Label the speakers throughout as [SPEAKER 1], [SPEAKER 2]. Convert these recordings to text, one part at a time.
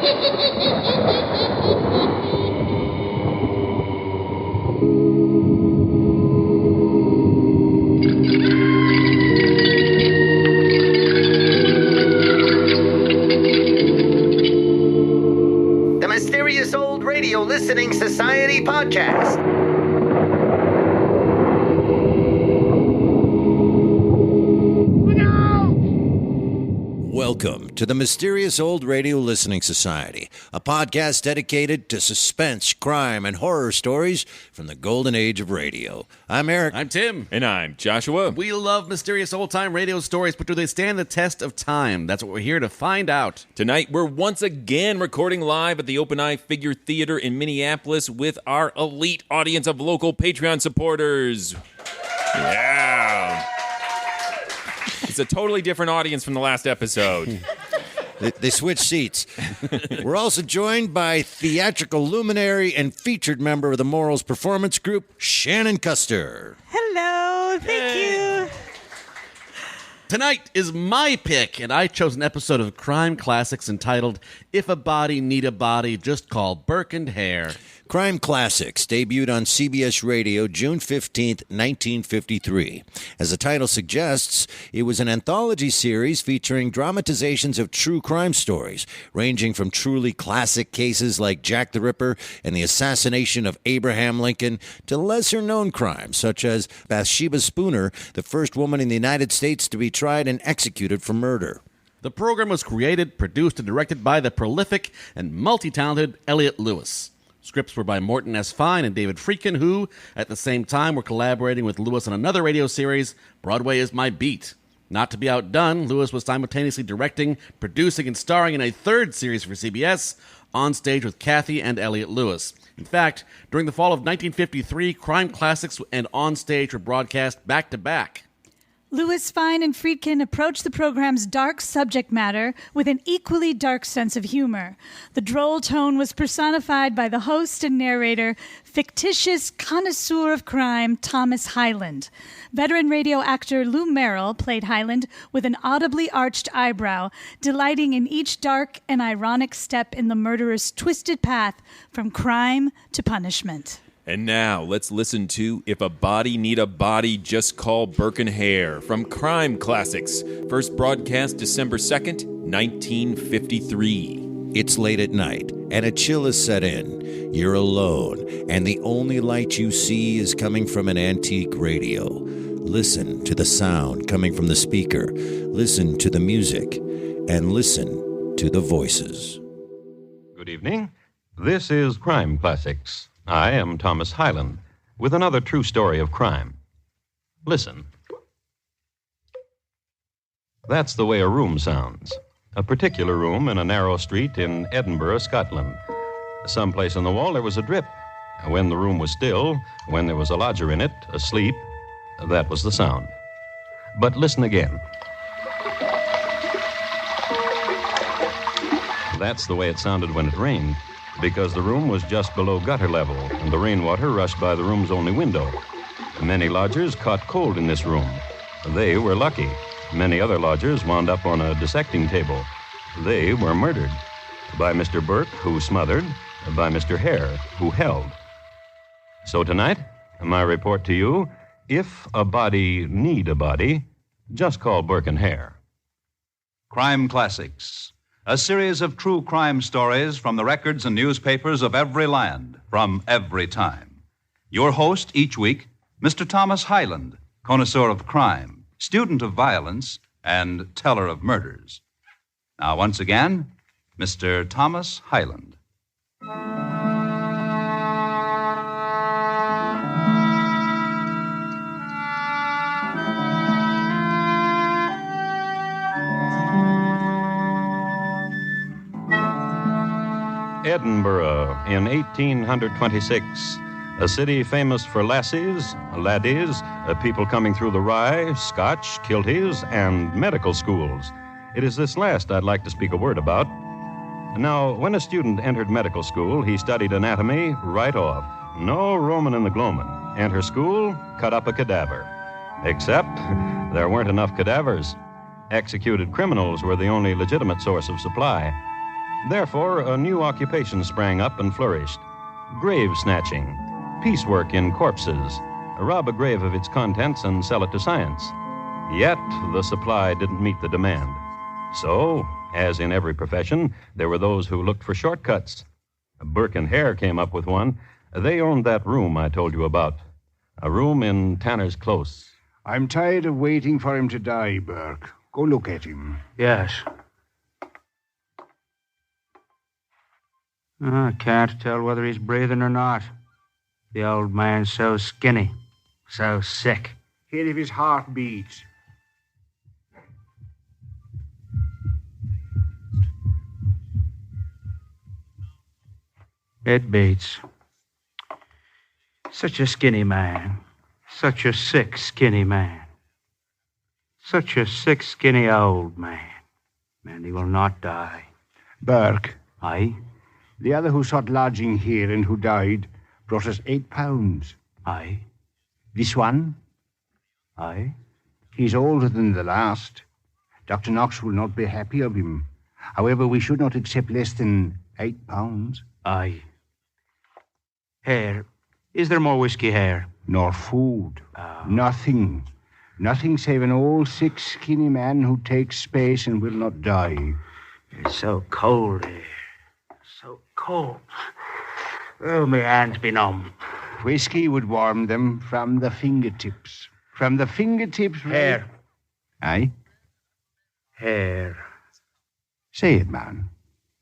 [SPEAKER 1] The Mysterious Old Radio Listening Society podcast.
[SPEAKER 2] Welcome to the Mysterious Old Radio Listening Society, a podcast dedicated to suspense, crime, and horror stories from the golden age of radio. I'm Eric.
[SPEAKER 3] I'm Tim.
[SPEAKER 4] And I'm Joshua.
[SPEAKER 3] We love mysterious old-time radio stories, but do they stand the test of time? That's what we're here to find out.
[SPEAKER 4] Tonight, we're once again recording live at the Open Eye Figure Theater in Minneapolis with our elite audience of local Patreon supporters. Yeah. It's a totally different audience from the last episode.
[SPEAKER 2] They switched seats. We're also joined by theatrical luminary and featured member of the Morals Performance Group, Shanan Custer.
[SPEAKER 5] Hello, thank you.
[SPEAKER 3] Tonight is my pick, and I chose an episode of Crime Classics entitled If a Body Need a Body, just call Burke and Hare.
[SPEAKER 2] Crime Classics debuted on CBS Radio June 15th, 1953. As the title suggests, it was an anthology series featuring dramatizations of true crime stories, ranging from truly classic cases like Jack the Ripper and the assassination of Abraham Lincoln to lesser-known crimes such as Bathsheba Spooner, the first woman in the United States to be tried and executed for murder.
[SPEAKER 3] The program was created, produced, and directed by the prolific and multi-talented Elliott Lewis. Scripts were by Morton S. Fine and David Friedkin, who, at the same time, were collaborating with Lewis on another radio series, Broadway is My Beat. Not to be outdone, Lewis was simultaneously directing, producing, and starring in a third series for CBS, On Stage with Kathy and Elliott Lewis. In fact, during the fall of 1953, Crime Classics and On Stage were broadcast back-to-back.
[SPEAKER 5] Lewis, Fine, and Friedkin approached the program's dark subject matter with an equally dark sense of humor. The droll tone was personified by the host and narrator, fictitious connoisseur of crime, Thomas Hyland. Veteran radio actor Lou Merrill played Hyland with an audibly arched eyebrow, delighting in each dark and ironic step in the murderer's twisted path from crime to punishment.
[SPEAKER 4] And now, let's listen to If a Body Need a Body, Just Call Burke and Hare from Crime Classics. First broadcast December 2nd, 1953.
[SPEAKER 2] It's late at night, and a chill has set in. You're alone, and the only light you see is coming from an antique radio. Listen to the sound coming from the speaker. Listen to the music, and listen to the voices.
[SPEAKER 6] Good evening. This is Crime Classics. I am Thomas Hyland, with another true story of crime. Listen. That's the way a room sounds. A particular room in a narrow street in Edinburgh, Scotland. Someplace on the wall there was a drip. When the room was still, when there was a lodger in it, asleep, that was the sound. But listen again. That's the way it sounded when it rained, because the room was just below gutter level, and the rainwater rushed by the room's only window. Many lodgers caught cold in this room. They were lucky. Many other lodgers wound up on a dissecting table. They were murdered. By Mr. Burke, who smothered, by Mr. Hare, who held. So tonight, my report to you, if a body need a body, just call Burke and Hare.
[SPEAKER 7] Crime Classics, a series of true crime stories from the records and newspapers of every land, from every time. Your host each week, Mr. Thomas Hyland, connoisseur of crime, student of violence, and teller of murders. Now, once again, Mr. Thomas Hyland.
[SPEAKER 6] Edinburgh in 1826, a city famous for lassies, laddies, people coming through the rye, Scotch, kilties, and medical schools. It is this last I'd like to speak a word about. Now, when a student entered medical school, he studied anatomy right off. No Roman in the gloamin'. Enter school, cut up a cadaver. Except there weren't enough cadavers. Executed criminals were the only legitimate source of supply. Therefore, a new occupation sprang up and flourished. Grave snatching, piecework in corpses, rob a grave of its contents and sell it to science. Yet, the supply didn't meet the demand. So, as in every profession, there were those who looked for shortcuts. Burke and Hare came up with one. They owned that room I told you about. A room in Tanner's Close.
[SPEAKER 8] I'm tired of waiting for him to die, Burke. Go look at him.
[SPEAKER 9] Yes. I can't tell whether he's breathing or not. The old man's so skinny, so sick.
[SPEAKER 8] Hear if his heart beats.
[SPEAKER 9] It beats. Such a skinny man. Such a sick, skinny man. Such a sick, skinny old man. And he will not die.
[SPEAKER 8] Burke.
[SPEAKER 9] Aye?
[SPEAKER 8] The other who sought lodging here and who died brought us £8.
[SPEAKER 9] Aye?
[SPEAKER 8] This one?
[SPEAKER 9] Aye?
[SPEAKER 8] He's older than the last. Dr. Knox will not be happy of him. However, we should not accept less than £8.
[SPEAKER 9] Aye. Hare. Is there more whiskey, Hare?
[SPEAKER 8] Nor food. Nothing. Nothing save an old, sick, skinny man who takes space and will not die.
[SPEAKER 9] It's so cold here. So cold. Oh, my hands be numb.
[SPEAKER 8] Whiskey would warm them from the fingertips. From the fingertips...
[SPEAKER 9] Hare.
[SPEAKER 8] Aye?
[SPEAKER 9] Hare.
[SPEAKER 8] Say it, man.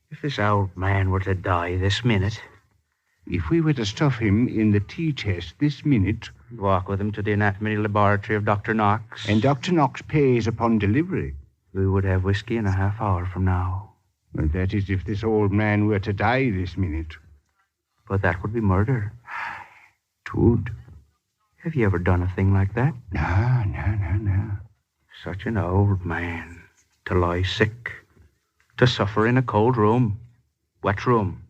[SPEAKER 9] If this old man were to die this minute...
[SPEAKER 8] If we were to stuff him in the tea-chest this minute...
[SPEAKER 9] Walk with him to the anatomy laboratory of Dr. Knox...
[SPEAKER 8] And Dr. Knox pays upon delivery...
[SPEAKER 9] We would have whiskey in a half hour from now.
[SPEAKER 8] Well, that is if this old man were to die this minute.
[SPEAKER 9] But that would be murder.
[SPEAKER 8] Twould.
[SPEAKER 9] Have you ever done a thing like that?
[SPEAKER 8] No.
[SPEAKER 9] Such an old man. To lie sick. To suffer in a cold room. Wet room.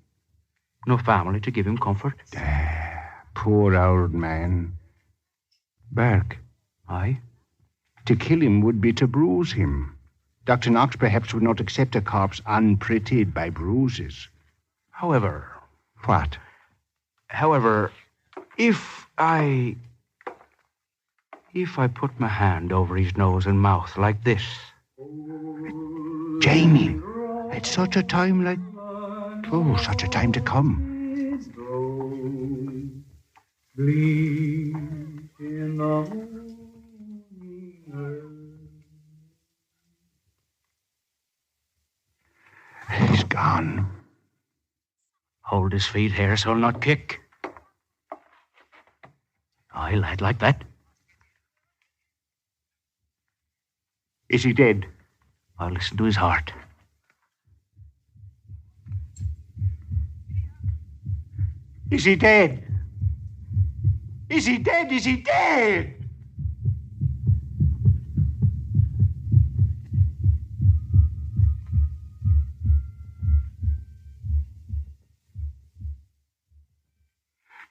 [SPEAKER 9] No family to give him comfort.
[SPEAKER 8] Poor old man. Burke.
[SPEAKER 9] Aye?
[SPEAKER 8] To kill him would be to bruise him. Dr. Knox perhaps would not accept a corpse unprettied by bruises.
[SPEAKER 9] However...
[SPEAKER 8] What?
[SPEAKER 9] However, if I put my hand over his nose and mouth like this...
[SPEAKER 8] Jamie, at such a time like... Oh, such a time to come. He's gone.
[SPEAKER 9] Hold his feet, Hare, so he'll not kick. Aye, lad, like that.
[SPEAKER 8] Is he dead?
[SPEAKER 9] I'll listen to his heart.
[SPEAKER 8] Is he dead? Is he dead? Is he dead?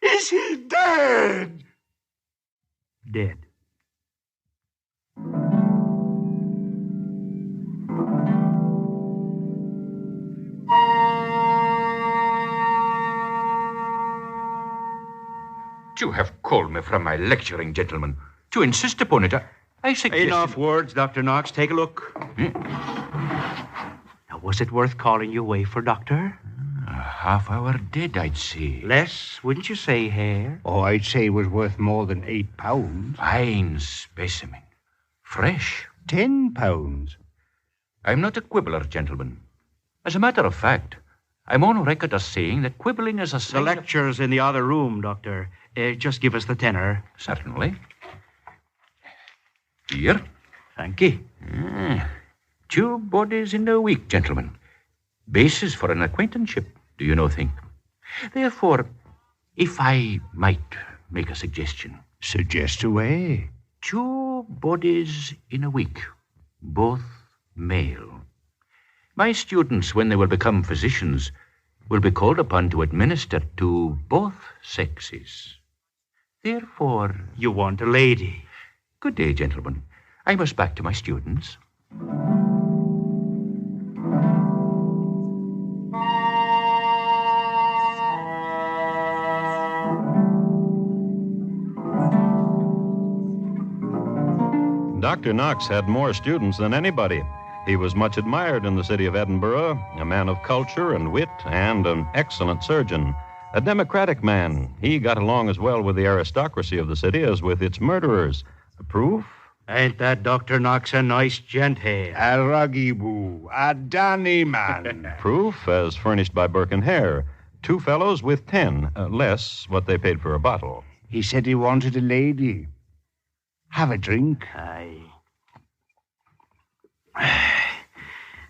[SPEAKER 8] Is he dead?
[SPEAKER 9] Dead.
[SPEAKER 10] You have called me from my lecturing, gentlemen. To insist upon it, I suggest...
[SPEAKER 9] Enough words, Dr. Knox. Take a look. Now, was it worth calling you away for, Doctor?
[SPEAKER 10] A half hour dead, I'd say.
[SPEAKER 9] Less, wouldn't you say, Hare?
[SPEAKER 8] Oh, I'd say it was worth more than £8.
[SPEAKER 10] Fine specimen. Fresh.
[SPEAKER 8] £10.
[SPEAKER 10] I'm not a quibbler, gentlemen. As a matter of fact, I'm on record as saying that quibbling is a
[SPEAKER 9] The
[SPEAKER 10] sign
[SPEAKER 9] lecture's in the other room, Doctor. Just give us the tenner.
[SPEAKER 10] Certainly. Here.
[SPEAKER 9] Thank you.
[SPEAKER 10] 2 bodies in a week, gentlemen. Basis for an acquaintanceship, do you not think? Therefore, if I might make a suggestion.
[SPEAKER 8] Suggest away.
[SPEAKER 10] 2 bodies in a week, both male. My students, when they will become physicians, will be called upon to administer to both sexes. Therefore...
[SPEAKER 9] You want a lady.
[SPEAKER 10] Good day, gentlemen. I must back to my students.
[SPEAKER 6] Dr. Knox had more students than anybody. He was much admired in the city of Edinburgh, a man of culture and wit and an excellent surgeon. A democratic man, he got along as well with the aristocracy of the city as with its murderers. The proof?
[SPEAKER 9] Ain't that Dr. Knox a nice gent, Hare?
[SPEAKER 8] A ruggy boo, a danny man.
[SPEAKER 6] Proof, as furnished by Burke and Hare. 2 fellows with 10, less what they paid for a bottle.
[SPEAKER 8] He said he wanted a lady. Have a drink.
[SPEAKER 9] Aye.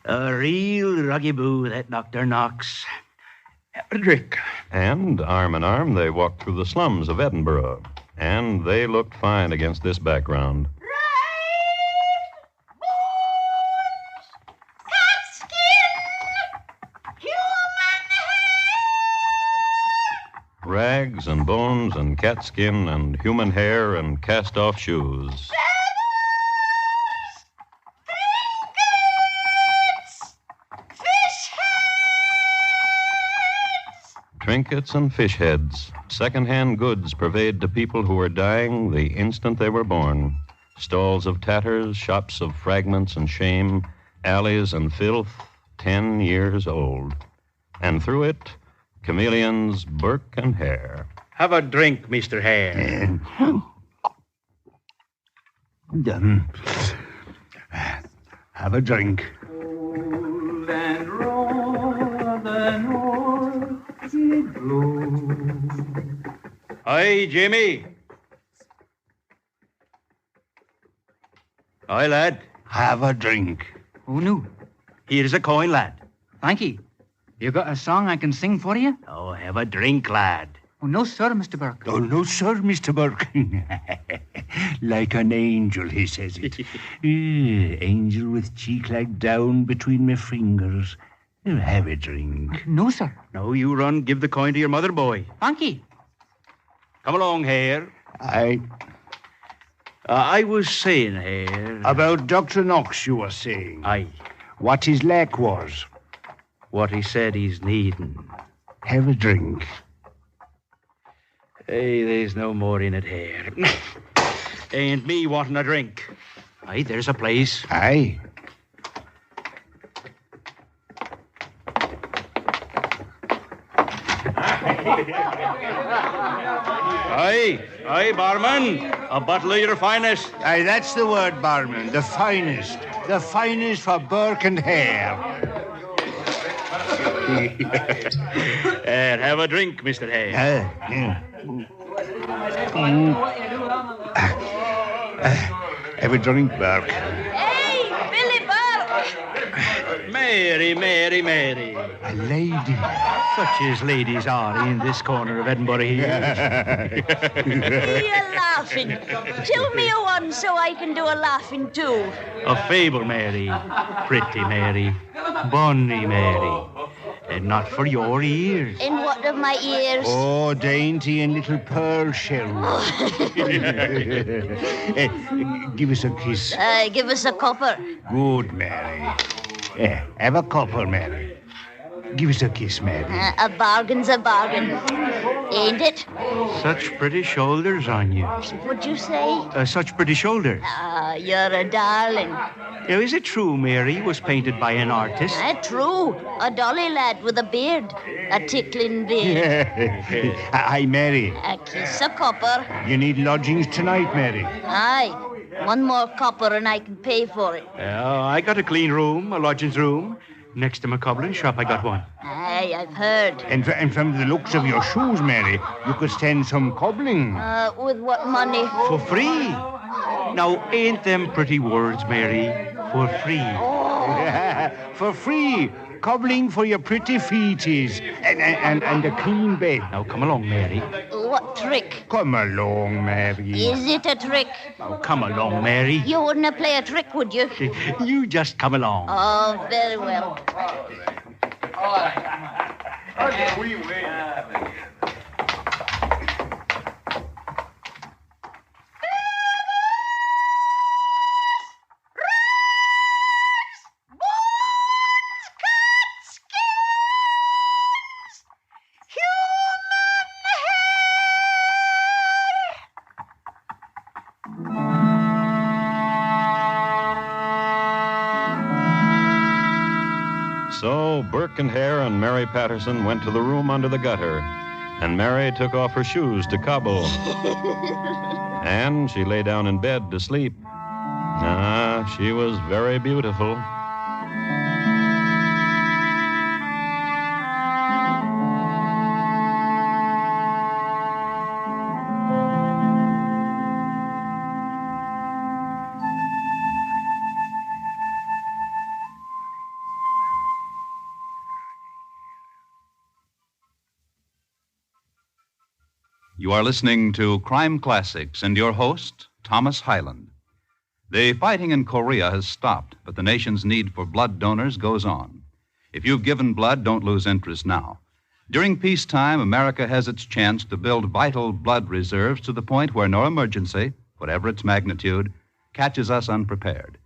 [SPEAKER 9] A real ruggy boo, that Dr. Knox. Have a drink.
[SPEAKER 6] And, arm in arm, they walked through the slums of Edinburgh. And they looked fine against this background. Rags and bones and cat skin and human hair and cast-off shoes. Trinkets and fish heads. Second-hand goods purveyed to people who were dying the instant they were born. Stalls of tatters, shops of fragments and shame, alleys and filth, 10 years old. And through it, chameleons Burke and Hare.
[SPEAKER 9] Have a drink, Mr. Hare.
[SPEAKER 8] Have a drink.
[SPEAKER 9] Aye, Jimmy. Aye, lad.
[SPEAKER 8] Have a drink.
[SPEAKER 11] Oh, no.
[SPEAKER 9] Here's a coin, lad.
[SPEAKER 11] Thank you. You got a song I can sing for you?
[SPEAKER 9] Oh, have a drink, lad.
[SPEAKER 11] Oh, no, sir, Mr. Burke.
[SPEAKER 8] Oh, no, sir, Mr. Burke. Like an angel, he says it. Angel with cheek like down between my fingers. Have a drink.
[SPEAKER 11] No, sir.
[SPEAKER 9] No, you run, give the coin to your mother, boy.
[SPEAKER 11] Thank you.
[SPEAKER 9] Come along, Hare. I was saying, Hare.
[SPEAKER 8] About Dr. Knox, you were saying.
[SPEAKER 9] Aye.
[SPEAKER 8] What his lack was.
[SPEAKER 9] What he said he's needing.
[SPEAKER 8] Have a drink.
[SPEAKER 9] Hey, there's no more in it, Hare. Ain't me wanting a drink. Aye, there's a place.
[SPEAKER 8] Aye.
[SPEAKER 9] Aye, barman. A bottle of your finest.
[SPEAKER 8] Aye, that's the word, barman. The finest. The finest for Burke and Hare.
[SPEAKER 9] And have a drink, Mr. Hare.
[SPEAKER 8] Have a drink, Burke.
[SPEAKER 12] Hey, Billy Burke!
[SPEAKER 9] Mary.
[SPEAKER 8] A lady.
[SPEAKER 9] Such as ladies are in this corner of Edinburgh here.
[SPEAKER 12] You're laughing. Tell me a one so I can do a laughing too.
[SPEAKER 9] A fable, Mary. Pretty Mary. Bonny Mary. And not for your ears.
[SPEAKER 12] And what of my ears?
[SPEAKER 8] Oh, dainty and little pearl shells. Give us a kiss.
[SPEAKER 12] Give us a copper.
[SPEAKER 8] Good, Mary. Have a copper, Mary. Give us a kiss, Mary.
[SPEAKER 12] A bargain's a bargain. Ain't it?
[SPEAKER 9] Such pretty shoulders on you.
[SPEAKER 12] What'd you say?
[SPEAKER 9] Such pretty shoulders.
[SPEAKER 12] You're a darling.
[SPEAKER 9] Now, is it true Mary was painted by an artist?
[SPEAKER 12] True. A dolly lad with a beard. A tickling beard.
[SPEAKER 8] Aye, Mary.
[SPEAKER 12] A kiss, a copper.
[SPEAKER 8] You need lodgings tonight, Mary.
[SPEAKER 12] Aye. One more copper and I can pay for it.
[SPEAKER 9] I got a clean room, a lodgings room. Next to my cobbling shop, I got one.
[SPEAKER 12] Aye, I've heard.
[SPEAKER 8] And from the looks of your shoes, Mary, you could stand some cobbling.
[SPEAKER 12] With what money?
[SPEAKER 9] For free. Now, ain't them pretty words, Mary? For free.
[SPEAKER 8] For free. Cobbling for your pretty feeties. And a clean bed.
[SPEAKER 9] Now, come along, Mary.
[SPEAKER 12] What trick?
[SPEAKER 8] Come along, Mary.
[SPEAKER 12] Is it a trick?
[SPEAKER 9] Now, come along, Mary.
[SPEAKER 12] You wouldn't play a trick, would you?
[SPEAKER 9] You just come along.
[SPEAKER 12] Oh, very well.
[SPEAKER 6] So Burke and Hare and Mary Patterson went to the room under the gutter, and Mary took off her shoes to cobble. And she lay down in bed to sleep. She was very beautiful.
[SPEAKER 7] You are listening to Crime Classics and your host, Thomas Hyland. The fighting in Korea has stopped, but the nation's need for blood donors goes on. If you've given blood, don't lose interest now. During peacetime, America has its chance to build vital blood reserves to the point where no emergency, whatever its magnitude, catches us unprepared.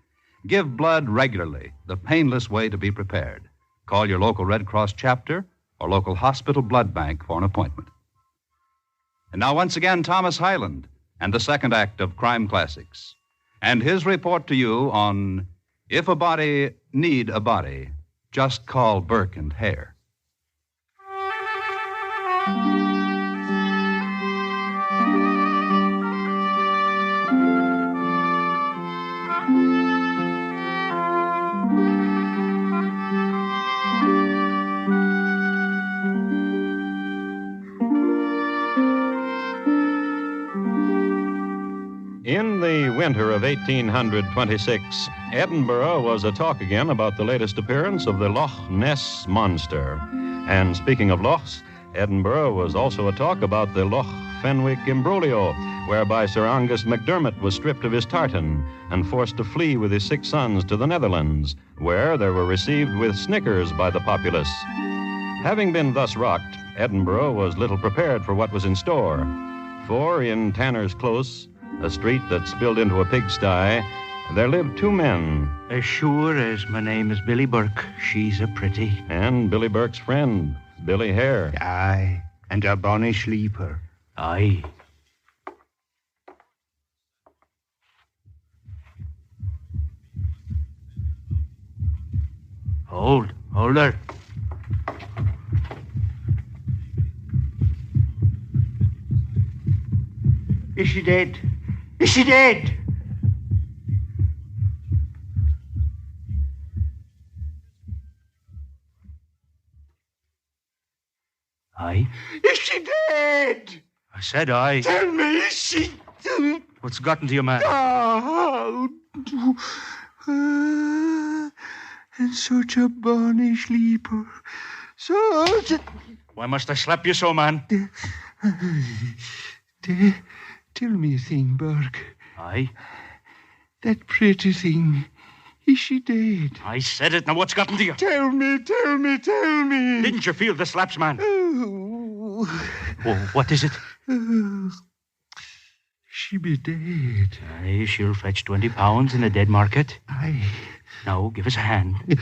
[SPEAKER 7] Give blood regularly, the painless way to be prepared. Call your local Red Cross chapter or local hospital blood bank for an appointment. And now, once again, Thomas Hyland and the second act of Crime Classics, and his report to you on If a Body Need a Body, Just Call Burke and Hare.
[SPEAKER 6] In the winter of 1826, Edinburgh was a-talk again about the latest appearance of the Loch Ness Monster. And speaking of lochs, Edinburgh was also a-talk about the Loch Fenwick imbroglio, whereby Sir Angus MacDermot was stripped of his tartan and forced to flee with his 6 sons to the Netherlands, where they were received with snickers by the populace. Having been thus rocked, Edinburgh was little prepared for what was in store. For in Tanner's Close, a street that spilled into a pigsty, there lived 2 men.
[SPEAKER 9] As sure as my name is Billy Burke, she's a pretty.
[SPEAKER 6] And Billy Burke's friend, Billy Hare.
[SPEAKER 8] Aye, and a bonny sleeper.
[SPEAKER 9] Aye. Hold her.
[SPEAKER 8] Is she dead? Is she dead?
[SPEAKER 9] Aye.
[SPEAKER 8] Is she dead?
[SPEAKER 9] I said aye.
[SPEAKER 8] Tell me, is she...
[SPEAKER 9] What's gotten to you, man?
[SPEAKER 8] Oh, and such a bonny sleeper. Such a...
[SPEAKER 9] Why must I slap you so, man?
[SPEAKER 8] Tell me a thing, Burke.
[SPEAKER 9] Aye.
[SPEAKER 8] That pretty thing, is she dead?
[SPEAKER 9] I said it. Now what's gotten to you?
[SPEAKER 8] Tell me.
[SPEAKER 9] Didn't you feel the slaps, man?
[SPEAKER 8] Oh.
[SPEAKER 9] Oh, what is it?
[SPEAKER 8] She be dead.
[SPEAKER 9] Aye, she'll fetch £20 in a dead market.
[SPEAKER 8] Aye.
[SPEAKER 9] Now, give us a hand.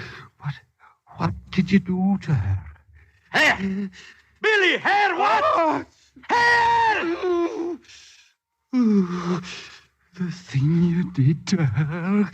[SPEAKER 8] What did you do to her?
[SPEAKER 9] Hare! Billy, Hare, what? Hare!
[SPEAKER 8] Oh, the thing you did to her.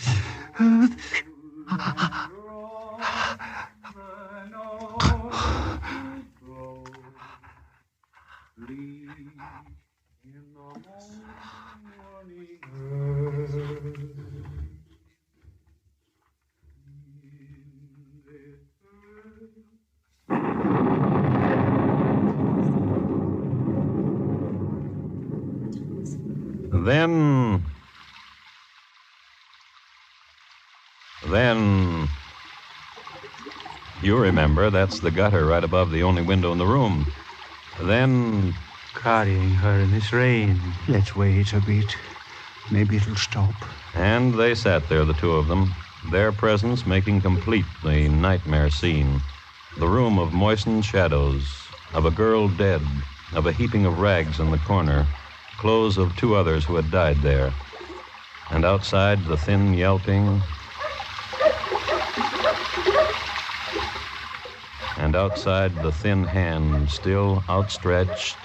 [SPEAKER 6] Then, you remember, that's the gutter right above the only window in the room. Then,
[SPEAKER 9] carrying her in this rain.
[SPEAKER 8] Let's wait a bit. Maybe it'll stop.
[SPEAKER 6] And they sat there, the 2 of them, their presence making complete the nightmare scene. The room of moistened shadows, of a girl dead, of a heaping of rags in the corner, clothes of 2 others who had died there. And outside, the thin yelping. And outside, the thin hand still outstretched.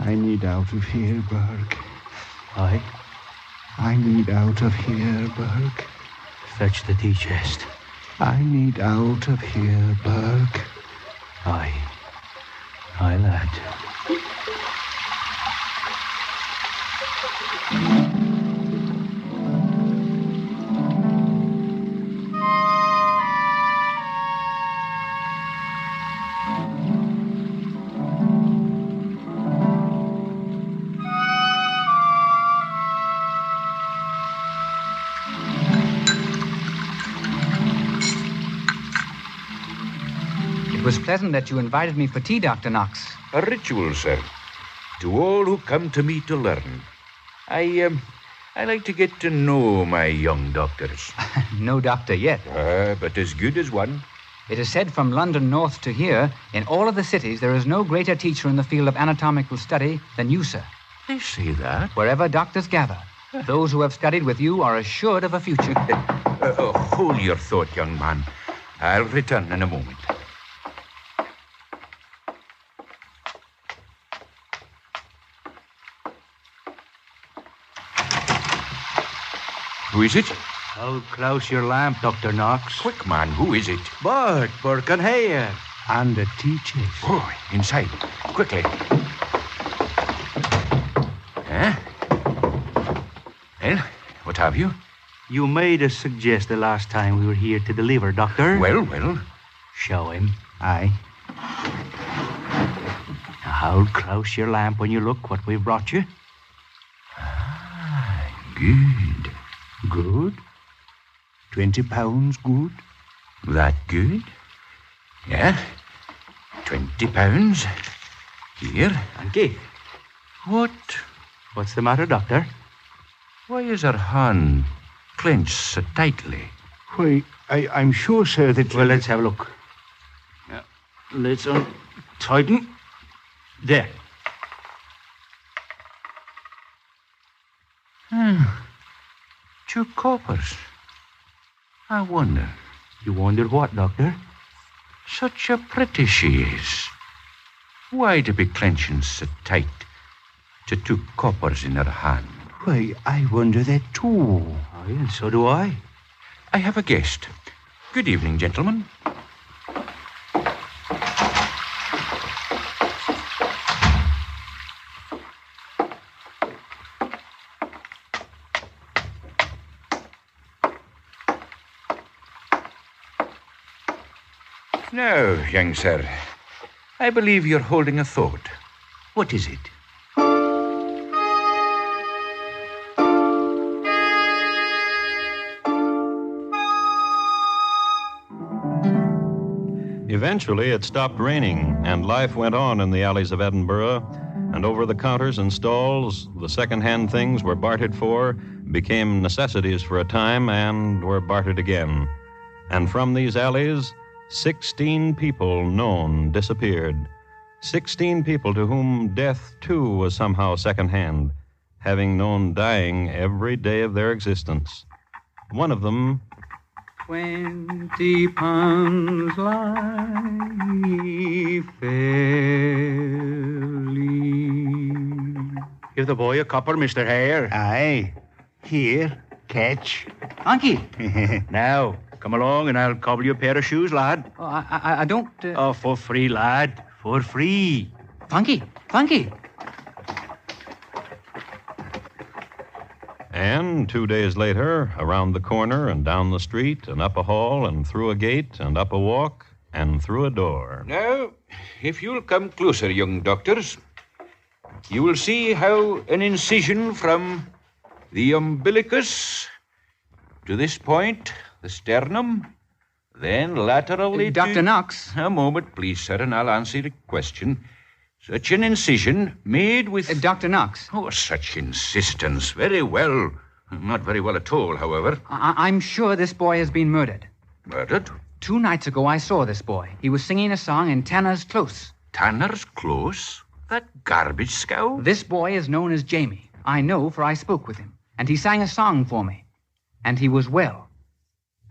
[SPEAKER 8] I need out of here, Burke. I need out of here, Burke.
[SPEAKER 9] Fetch the tea chest.
[SPEAKER 8] I need out of here, Burke.
[SPEAKER 9] Aye, lad.
[SPEAKER 11] It was pleasant that you invited me for tea, Dr. Knox.
[SPEAKER 10] A ritual, sir. To all who come to me to learn. I like to get to know my young doctors.
[SPEAKER 11] No doctor yet.
[SPEAKER 10] But as good as one.
[SPEAKER 11] It is said from London north to here, in all of the cities, there is no greater teacher in the field of anatomical study than you, sir.
[SPEAKER 10] They say that?
[SPEAKER 11] Wherever doctors gather, those who have studied with you are assured of a future.
[SPEAKER 10] Hold your thought, young man. I'll return in a moment. Who is it?
[SPEAKER 9] Hold close your lamp, Dr. Knox.
[SPEAKER 10] Quick, man, who is it?
[SPEAKER 9] Burke and Hare.
[SPEAKER 8] And the tea chest.
[SPEAKER 10] Oh, inside. Quickly. Huh? Well, what have you?
[SPEAKER 9] You made us suggest the last time we were here to deliver, Doctor.
[SPEAKER 10] Well.
[SPEAKER 9] Show him.
[SPEAKER 8] Aye.
[SPEAKER 9] Now hold close your lamp when you look what we've brought you.
[SPEAKER 10] Good.
[SPEAKER 8] Good? £20 good?
[SPEAKER 10] That good? Yeah. £20. Here.
[SPEAKER 9] Thank you. What's the matter, Doctor?
[SPEAKER 10] Why is her hand clenched so tightly?
[SPEAKER 8] Why, I'm sure, sir, that...
[SPEAKER 9] Well, let's have a look. Let's untighten. There.
[SPEAKER 10] 2 coppers. I wonder.
[SPEAKER 9] You wonder what, Doctor?
[SPEAKER 10] Such a pretty she is. Why to be clenching so tight to 2 coppers in her hand?
[SPEAKER 8] Why, I wonder that too.
[SPEAKER 9] Oh, yeah, and so do I.
[SPEAKER 10] I have a guest. Good evening, gentlemen. Now, young sir, I believe you're holding a thought. What is it?
[SPEAKER 6] Eventually, it stopped raining, and life went on in the alleys of Edinburgh, and over the counters and stalls, the second-hand things were bartered for, became necessities for a time, and were bartered again. And from these alleys, 16 people known disappeared. 16 people to whom death, too, was somehow second-hand, having known dying every day of their existence. One of them...
[SPEAKER 11] 20 pounds lie fairly.
[SPEAKER 9] Give the boy a copper, Mr. Hare.
[SPEAKER 8] Aye. Here, catch.
[SPEAKER 11] Thank you.
[SPEAKER 9] Now, come along and I'll cobble you a pair of shoes, lad.
[SPEAKER 11] Oh, I don't...
[SPEAKER 9] Oh, for free, lad. For free.
[SPEAKER 11] Thank you.
[SPEAKER 6] And 2 days later, around the corner and down the street and up a hall and through a gate and up a walk and through a door.
[SPEAKER 10] Now, if you'll come closer, young doctors, you will see how an incision from the umbilicus to this point, the sternum, then laterally
[SPEAKER 11] Dr. Knox.
[SPEAKER 10] A moment, please, sir, and I'll answer your question. Such an incision made with...
[SPEAKER 11] Dr. Knox.
[SPEAKER 10] Oh, such insistence. Very well. Not very well at all, however.
[SPEAKER 11] I'm sure this boy has been murdered.
[SPEAKER 10] Murdered?
[SPEAKER 11] 2 nights ago, I saw this boy. He was singing a song in Tanner's Close.
[SPEAKER 10] Tanner's Close? That garbage scow?
[SPEAKER 11] This boy is known as Jamie. I know, for I spoke with him. And he sang a song for me. And he was well.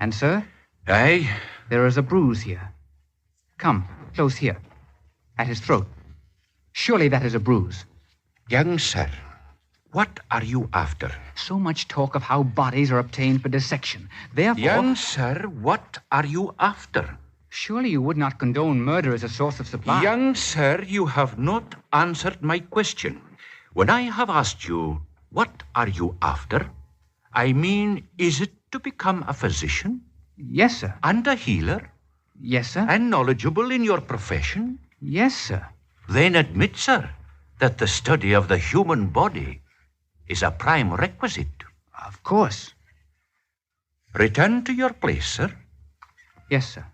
[SPEAKER 11] And, sir?
[SPEAKER 10] Aye?
[SPEAKER 11] There is a bruise here. Come, close here. At his throat. Surely that is a bruise.
[SPEAKER 10] Young sir, what are you after?
[SPEAKER 11] So much talk of how bodies are obtained for dissection. Therefore...
[SPEAKER 10] Young sir, what are you after?
[SPEAKER 11] Surely you would not condone murder as a source of supply.
[SPEAKER 10] Young sir, you have not answered my question. When I have asked you, what are you after? I mean, is it to become a physician?
[SPEAKER 11] Yes, sir.
[SPEAKER 10] And a healer?
[SPEAKER 11] Yes, sir.
[SPEAKER 10] And knowledgeable in your profession?
[SPEAKER 11] Yes, sir.
[SPEAKER 10] Then admit, sir, that the study of the human body is a prime requisite.
[SPEAKER 11] Of course.
[SPEAKER 10] Return to your place, sir.
[SPEAKER 11] Yes, sir.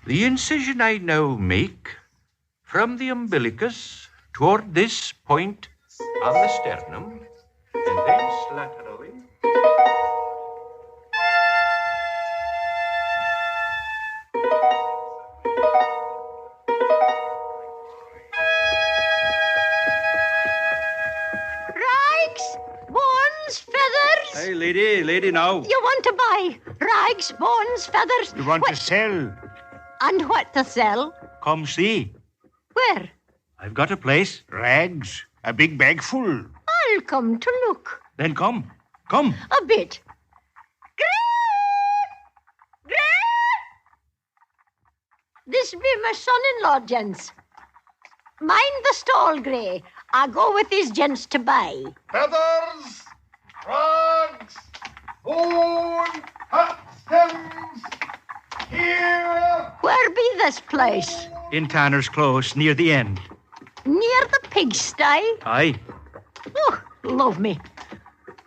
[SPEAKER 10] The incision I now make from the umbilicus toward this point on the sternum, and thence laterally.
[SPEAKER 12] Rags, bones, feathers.
[SPEAKER 8] Hey, lady now.
[SPEAKER 12] You want to buy rags, bones, feathers?
[SPEAKER 8] You want to sell?
[SPEAKER 12] And what to sell?
[SPEAKER 8] Come see.
[SPEAKER 12] Where?
[SPEAKER 8] I've got a place. Rags. A big bag full.
[SPEAKER 12] I'll come to look.
[SPEAKER 8] Then come. Come.
[SPEAKER 12] A bit. This be my son-in-law, gents. Mind the stall, Grey. I'll go with these gents to buy.
[SPEAKER 13] Feathers, rags, bone, hat stems, here.
[SPEAKER 12] Where be this place?
[SPEAKER 8] In Tanner's Close, near the end.
[SPEAKER 12] Near the pigsty?
[SPEAKER 8] Aye.
[SPEAKER 12] Oh, love me.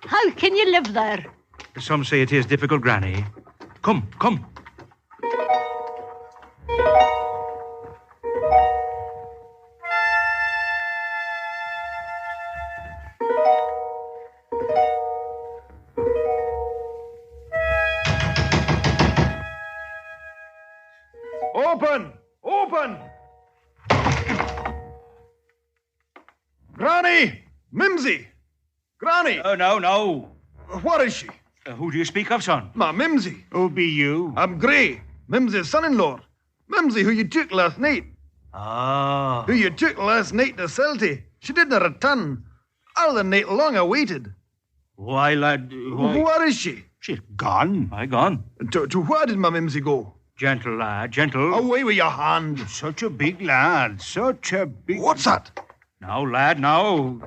[SPEAKER 12] How can you live there?
[SPEAKER 8] Some say it is difficult, Granny. Come.
[SPEAKER 13] Open! Granny! Mimsy! Granny!
[SPEAKER 8] No.
[SPEAKER 13] What is she?
[SPEAKER 8] Who do you speak of, son?
[SPEAKER 13] Ma Mimsy.
[SPEAKER 8] Who be you?
[SPEAKER 13] I'm Gray, Mimsy's son-in-law. Mimsy, who you took last night.
[SPEAKER 8] Ah.
[SPEAKER 13] Who you took last night to Celty. She didn't return. All the night long I waited.
[SPEAKER 8] Why, lad?
[SPEAKER 13] Where is she?
[SPEAKER 8] She's gone. Gone.
[SPEAKER 13] To where did my Mimsy go?
[SPEAKER 8] Gentle, lad, gentle.
[SPEAKER 13] Away with your hand.
[SPEAKER 8] Such a big lad.
[SPEAKER 13] What's that?
[SPEAKER 8] Now, lad, now.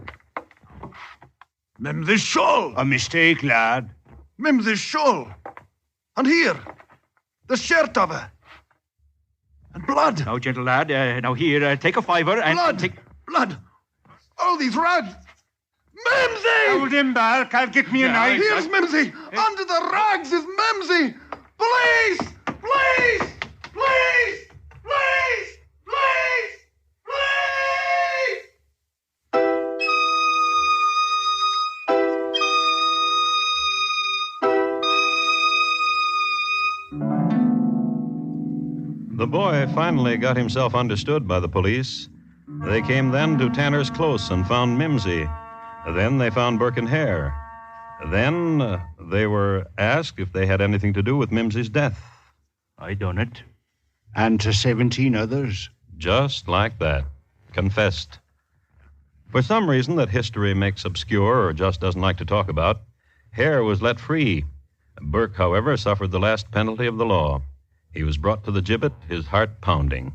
[SPEAKER 13] Mimsy's shawl.
[SPEAKER 8] A mistake, lad.
[SPEAKER 13] Mimsy's shawl. And here, the shirt of her. And blood.
[SPEAKER 8] Now, gentle lad, now here, take a fiver and...
[SPEAKER 13] Blood. All these rags. Mimsy!
[SPEAKER 8] Hold him back, I'll get me a knife.
[SPEAKER 13] Here's Mimsy. Under the rags is Mimsy. Please! Please! Please! Please! Please! Please!
[SPEAKER 6] The boy finally got himself understood by the police. They came then to Tanner's Close and found Mimsy. Then they found Burke and Hare. Then they were asked if they had anything to do with Mimsy's death.
[SPEAKER 8] I done it. And to 17 others.
[SPEAKER 6] Just like that. Confessed. For some reason that history makes obscure or just doesn't like to talk about, Hare was let free. Burke, however, suffered the last penalty of the law. He was brought to the gibbet, his heart pounding.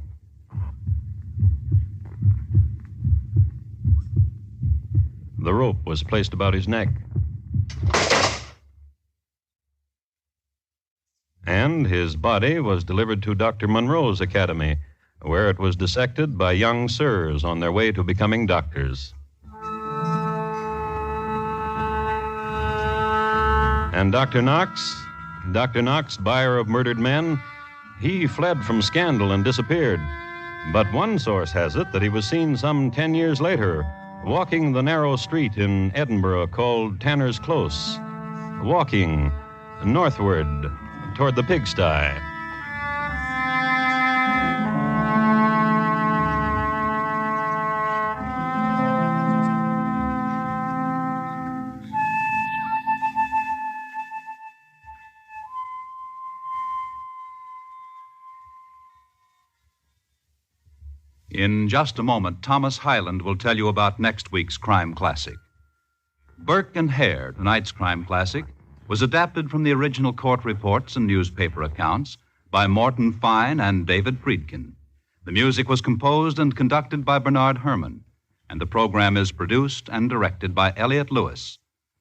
[SPEAKER 6] The rope was placed about his neck. And his body was delivered to Dr. Monroe's academy, where it was dissected by young sirs on their way to becoming doctors. And Dr. Knox, buyer of murdered men, he fled from scandal and disappeared. But one source has it that he was seen some 10 years later, walking the narrow street in Edinburgh called Tanner's Close, walking northward toward the pigsty.
[SPEAKER 7] In just a moment, Thomas Hyland will tell you about next week's crime classic. Burke and Hare, tonight's crime classic, was adapted from the original court reports and newspaper accounts by Morton Fine and David Friedkin. The music was composed and conducted by Bernard Herrmann, and the program is produced and directed by Elliott Lewis.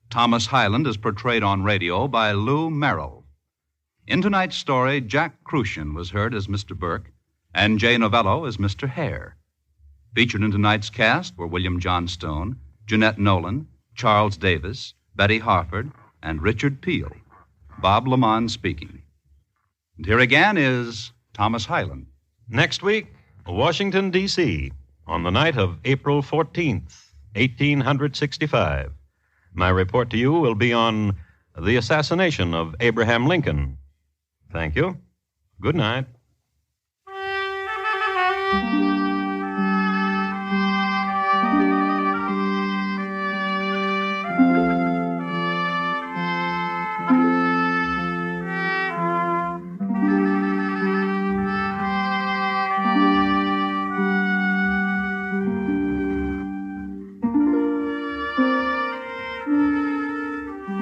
[SPEAKER 7] Thomas Hyland is portrayed on radio by Lou Merrill. In tonight's story, Jack Crucian was heard as Mr. Burke, and Jay Novello as Mr. Hare. Featured in tonight's cast were William Johnstone, Jeanette Nolan, Charles Davis, Betty Harford, and Richard Peel. Bob Lamont speaking. And here again is Thomas Hyland.
[SPEAKER 6] Next week, Washington, D.C., on the night of April 14th, 1865. My report to you will be on the assassination of Abraham Lincoln. Thank you. Good night.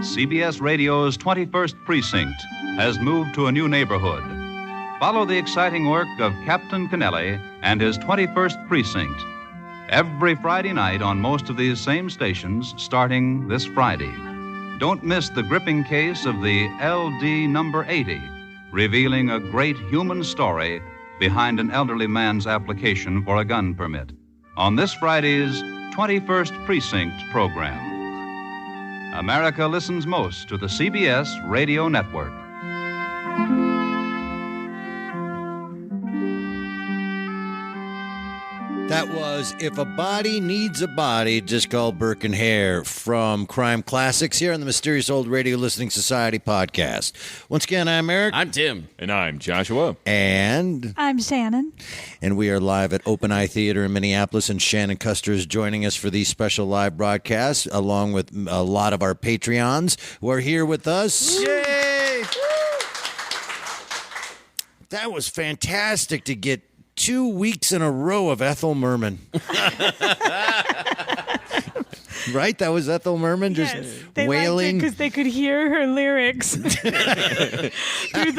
[SPEAKER 7] CBS Radio's 21st Precinct has moved to a new neighborhood. Follow the exciting work of Captain Kennelly and his 21st Precinct every Friday night on most of these same stations starting this Friday. Don't miss the gripping case of the LD number 80, revealing a great human story behind an elderly man's application for a gun permit on this Friday's 21st Precinct program. America listens most to the CBS Radio Network.
[SPEAKER 2] That was If a Body Needs a Body, just called Burke and Hare from Crime Classics here on the Mysterious Old Radio Listening Society podcast. Once again, I'm Eric.
[SPEAKER 4] I'm Tim. And I'm Joshua.
[SPEAKER 2] And
[SPEAKER 5] I'm Shannon.
[SPEAKER 2] And we are live at Open Eye Theater in Minneapolis, and Shanan Custer is joining us for these special live broadcasts, along with a lot of our Patreons who are here with us.
[SPEAKER 4] Yay!
[SPEAKER 2] That was fantastic to get 2 weeks in a row of Ethel Merman. Right? That was Ethel Merman just
[SPEAKER 5] they
[SPEAKER 2] wailing.
[SPEAKER 5] Because they could hear her lyrics through the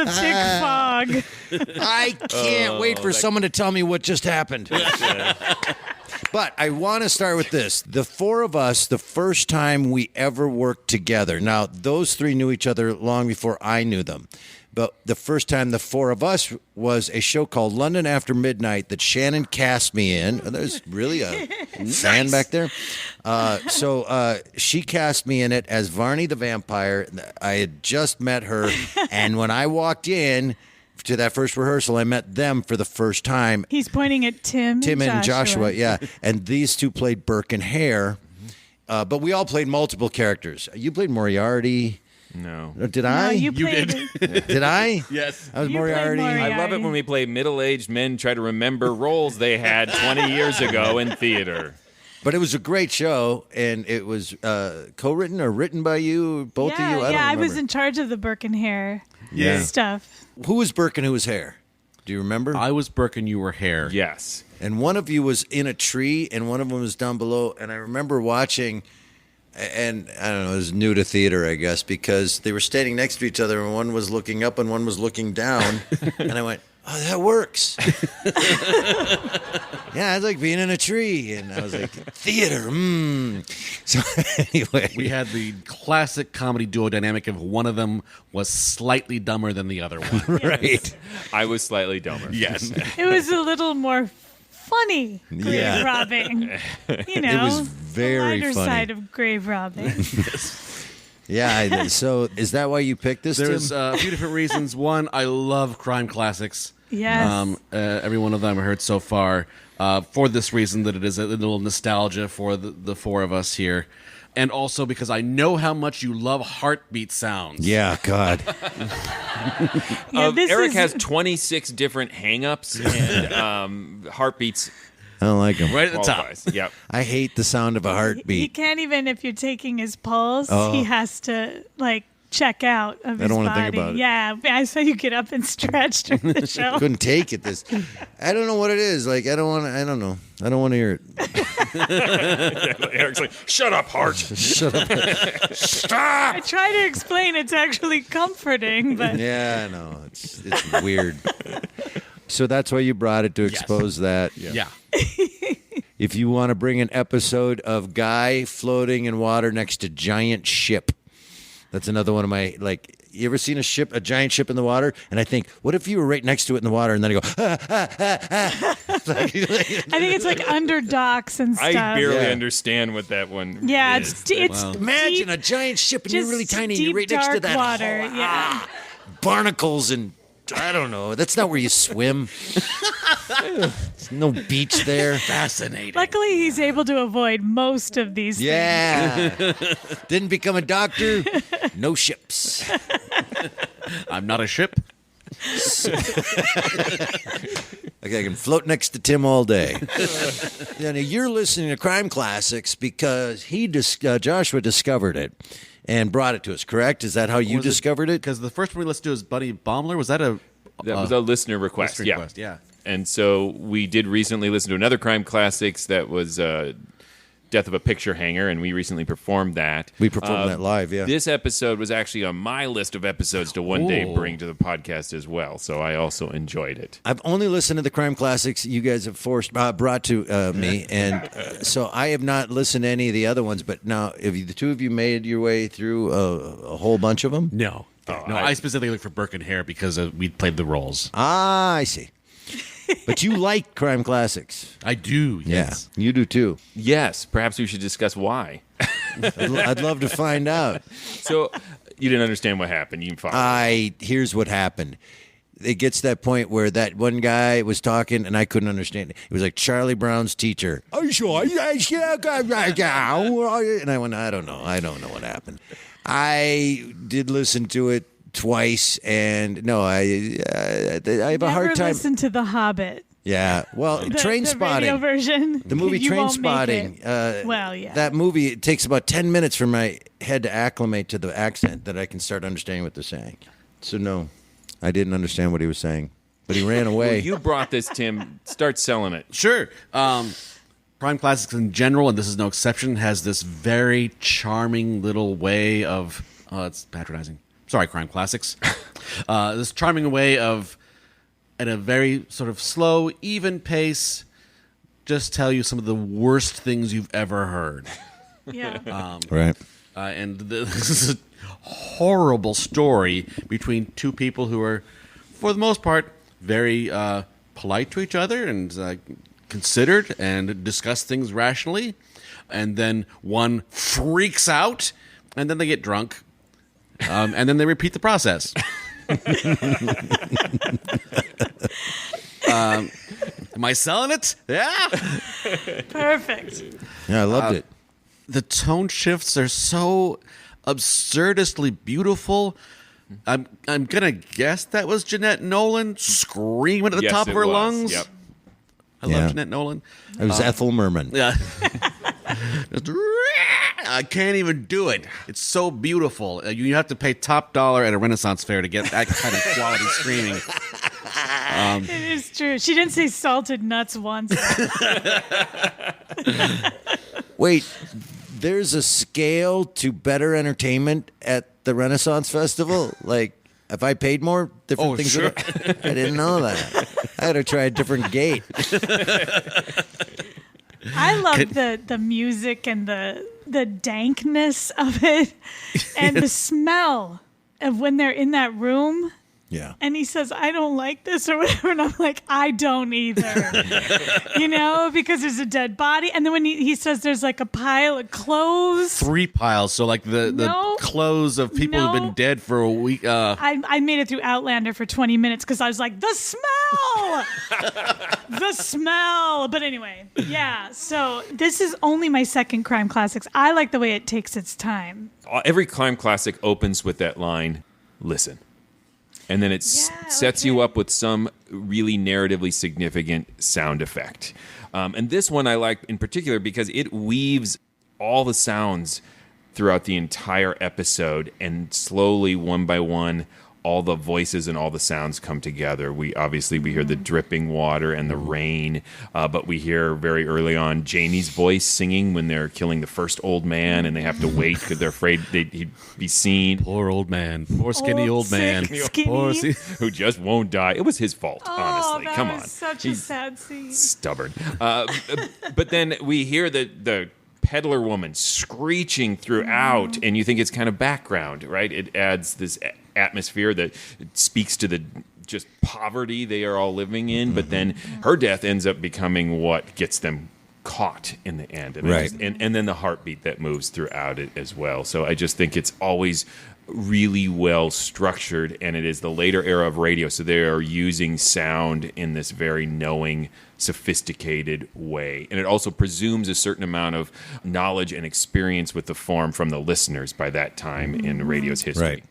[SPEAKER 5] thick fog.
[SPEAKER 2] I can't wait for someone to tell me what just happened. But I want to start with this. The four of us, the first time we ever worked together. Now, those three knew each other long before I knew them. But the first time the four of us was a show called London After Midnight that Shannon cast me in. Oh, there's really a fan back there. So she cast me in it as Varney the Vampire. I had just met her, and when I walked in to that first rehearsal, I met them for the first time.
[SPEAKER 5] He's pointing at Tim
[SPEAKER 2] and Joshua, yeah. And these two played Burke and Hare. But we all played multiple characters. You played Moriarty.
[SPEAKER 4] No.
[SPEAKER 2] Did I?
[SPEAKER 5] No, you did.
[SPEAKER 2] Did I?
[SPEAKER 4] Yes.
[SPEAKER 2] I was Moriarty.
[SPEAKER 4] I love it when we play middle-aged men try to remember roles they had 20 years ago in theater.
[SPEAKER 2] But it was a great show, and it was co-written or written by you, both of you? I don't remember.
[SPEAKER 5] I was in charge of the Burke and Hare stuff.
[SPEAKER 2] Who was Burke and who was Hare? Do you remember?
[SPEAKER 3] I was Burke and you were Hare.
[SPEAKER 4] Yes.
[SPEAKER 2] And one of you was in a tree, and one of them was down below, and I remember watching... And I don't know, it was new to theater, I guess, because they were standing next to each other, and one was looking up and one was looking down. And I went, oh, that works. Yeah, it's like being in a tree. And I was like, theater, So anyway.
[SPEAKER 3] We had the classic comedy duo dynamic of one of them was slightly dumber than the other one.
[SPEAKER 2] Right.
[SPEAKER 4] I was slightly dumber.
[SPEAKER 3] Yes.
[SPEAKER 5] It was a little more funny grave robbing. You know,
[SPEAKER 2] it was very
[SPEAKER 5] the lighter
[SPEAKER 2] funny.
[SPEAKER 5] side of grave robbing.
[SPEAKER 2] Yeah, so is that why you picked this,
[SPEAKER 3] There's
[SPEAKER 2] Tim?
[SPEAKER 3] a few different reasons. One, I love crime classics.
[SPEAKER 5] Yes.
[SPEAKER 3] Every one of them I heard so far. For this reason, that it is a little nostalgia for the four of us here. And also because I know how much you love heartbeat sounds.
[SPEAKER 2] Yeah, God.
[SPEAKER 4] Eric has 26 different hang-ups and heartbeats.
[SPEAKER 2] I don't like him.
[SPEAKER 3] Right at the top.
[SPEAKER 4] Yep.
[SPEAKER 2] I hate the sound of a heartbeat.
[SPEAKER 5] He can't even, if you're taking his pulse, he has to, like, check out of his
[SPEAKER 2] I don't want
[SPEAKER 5] body.
[SPEAKER 2] to think about it.
[SPEAKER 5] Yeah, I saw you get up and stretch during the show.
[SPEAKER 2] Couldn't take it. I don't know what it is. Like, I don't know. I don't want to hear it.
[SPEAKER 4] Eric's like, shut up, Hart.
[SPEAKER 2] Shut up. Stop.
[SPEAKER 5] I try to explain it's actually comforting, but
[SPEAKER 2] Yeah, I know. It's weird. So that's why you brought it, to expose that.
[SPEAKER 3] Yeah.
[SPEAKER 2] If you want to bring an episode of guy floating in water next to giant ship, that's another one of my, like, you ever seen a giant ship in the water? And I think, what if you were right next to it in the water and then I go,
[SPEAKER 5] I think it's like under docks and stuff.
[SPEAKER 4] I barely understand what that one
[SPEAKER 5] Yeah,
[SPEAKER 4] is.
[SPEAKER 5] it's
[SPEAKER 2] imagine
[SPEAKER 5] deep,
[SPEAKER 2] a giant ship and you're
[SPEAKER 5] just
[SPEAKER 2] really tiny and
[SPEAKER 5] deep,
[SPEAKER 2] you're right next to
[SPEAKER 5] dark
[SPEAKER 2] that
[SPEAKER 5] water.
[SPEAKER 2] whole,
[SPEAKER 5] Yeah.
[SPEAKER 2] barnacles and I don't know. That's not where you swim. There's no beach there.
[SPEAKER 3] Fascinating.
[SPEAKER 5] Luckily, he's able to avoid most of these things.
[SPEAKER 2] Yeah. Didn't become a doctor. No ships.
[SPEAKER 3] I'm not a ship.
[SPEAKER 2] Okay, I can float next to Tim all day. Now, you're listening to Crime Classics because Joshua discovered it and brought it to us, correct? Is that how you discovered it?
[SPEAKER 3] Because the first one we listened to was Buddy Baumler. Was that
[SPEAKER 4] That was a listener request.
[SPEAKER 3] listener request? Yeah.
[SPEAKER 4] And so we did recently listen to another Crime Classics that was Death of a Picture Hanger, and we recently performed that.
[SPEAKER 2] We performed that live, yeah.
[SPEAKER 4] This episode was actually on my list of episodes to one day bring to the podcast as well, so I also enjoyed it.
[SPEAKER 2] I've only listened to the Crime Classics you guys have brought to me, and so I have not listened to any of the other ones, but now, have the two of you made your way through a whole bunch of them?
[SPEAKER 3] No. I specifically looked for Burke and Hare because we played the roles.
[SPEAKER 2] Ah, I see. But you like Crime Classics.
[SPEAKER 3] I do, yes.
[SPEAKER 2] Yeah, you do too.
[SPEAKER 4] Yes, perhaps we should discuss why.
[SPEAKER 2] I'd love to find out.
[SPEAKER 4] So, you didn't understand what happened. You followed.
[SPEAKER 2] Here's what happened. It gets to that point where that one guy was talking and I couldn't understand it. It was like Charlie Brown's teacher. And I went, I don't know what happened. I did listen to it twice, and no, I have a hard time.
[SPEAKER 5] Never listen to The Hobbit.
[SPEAKER 2] Yeah, well, Train
[SPEAKER 5] the
[SPEAKER 2] Spotting.
[SPEAKER 5] radio version.
[SPEAKER 2] The movie
[SPEAKER 5] You
[SPEAKER 2] Train
[SPEAKER 5] won't make
[SPEAKER 2] Spotting.
[SPEAKER 5] it. Well, yeah.
[SPEAKER 2] That movie, it takes about 10 minutes for my head to acclimate to the accent that I can start understanding what they're saying. So, no, I didn't understand what he was saying. But he ran away.
[SPEAKER 4] Well, you brought this, Tim. Start selling it.
[SPEAKER 3] Sure. Crime Classics in general, and this is no exception, has this very charming little way of... it's patronizing. Sorry, Crime Classics. This charming way of, at a very sort of slow, even pace, just tell you some of the worst things you've ever heard.
[SPEAKER 5] Yeah.
[SPEAKER 2] Right.
[SPEAKER 3] And this is a horrible story between two people who are, for the most part, very polite to each other and considered and discuss things rationally. And then one freaks out, and then they get drunk. And then they repeat the process. Am I selling it? Yeah.
[SPEAKER 5] Perfect.
[SPEAKER 2] Yeah, I loved it.
[SPEAKER 3] The tone shifts are so absurdistly beautiful. I'm gonna guess that was Jeanette Nolan screaming at the top of her lungs.
[SPEAKER 4] Yep.
[SPEAKER 3] I love Jeanette Nolan.
[SPEAKER 2] It was Ethel Merman.
[SPEAKER 3] Yeah. I can't even do it. It's so beautiful. You have to pay top dollar at a Renaissance fair to get that kind of quality screaming.
[SPEAKER 5] It is true. She didn't say salted nuts once.
[SPEAKER 2] Wait, there's a scale to better entertainment at the Renaissance Festival? Like, if I paid more, different things.
[SPEAKER 3] Sure.
[SPEAKER 2] I didn't know that. I had to try a different gate.
[SPEAKER 5] I love the music and the dankness of it and the smell of when they're in that room.
[SPEAKER 2] Yeah.
[SPEAKER 5] And he says, I don't like this or whatever. And I'm like, I don't either. Because there's a dead body. And then when he says there's like a pile of clothes.
[SPEAKER 3] 3 piles. So like the clothes of people who've been dead for a week.
[SPEAKER 5] I made it through Outlander for 20 minutes because I was like, the smell! The smell! But anyway, yeah. So this is only my second Crime Classics. I like the way it takes its time.
[SPEAKER 4] Every Crime Classic opens with that line, listen. And then it sets you up with some really narratively significant sound effect. And this one I like in particular because it weaves all the sounds throughout the entire episode, and slowly, one by one, all the voices and all the sounds come together. We hear the dripping water and the rain, but we hear very early on Jamie's voice singing when they're killing the first old man and they have to wait because they're afraid he'd be seen.
[SPEAKER 3] Poor old man. Poor skinny old man.
[SPEAKER 5] Skinny.
[SPEAKER 4] Who just won't die. It was his fault, honestly.
[SPEAKER 5] That
[SPEAKER 4] Come
[SPEAKER 5] was
[SPEAKER 4] on.
[SPEAKER 5] such a sad scene.
[SPEAKER 4] Stubborn. But then we hear the peddler woman screeching throughout, and you think it's kind of background, right? It adds this atmosphere that speaks to the just poverty they are all living in, but then her death ends up becoming what gets them caught in the end. And
[SPEAKER 2] right.
[SPEAKER 4] And then the heartbeat that moves throughout it as well. So I just think it's always really well structured, and it is the later era of radio, so they are using sound in this very knowing, sophisticated way. And it also presumes a certain amount of knowledge and experience with the form from the listeners by that time in radio's history.
[SPEAKER 2] Right.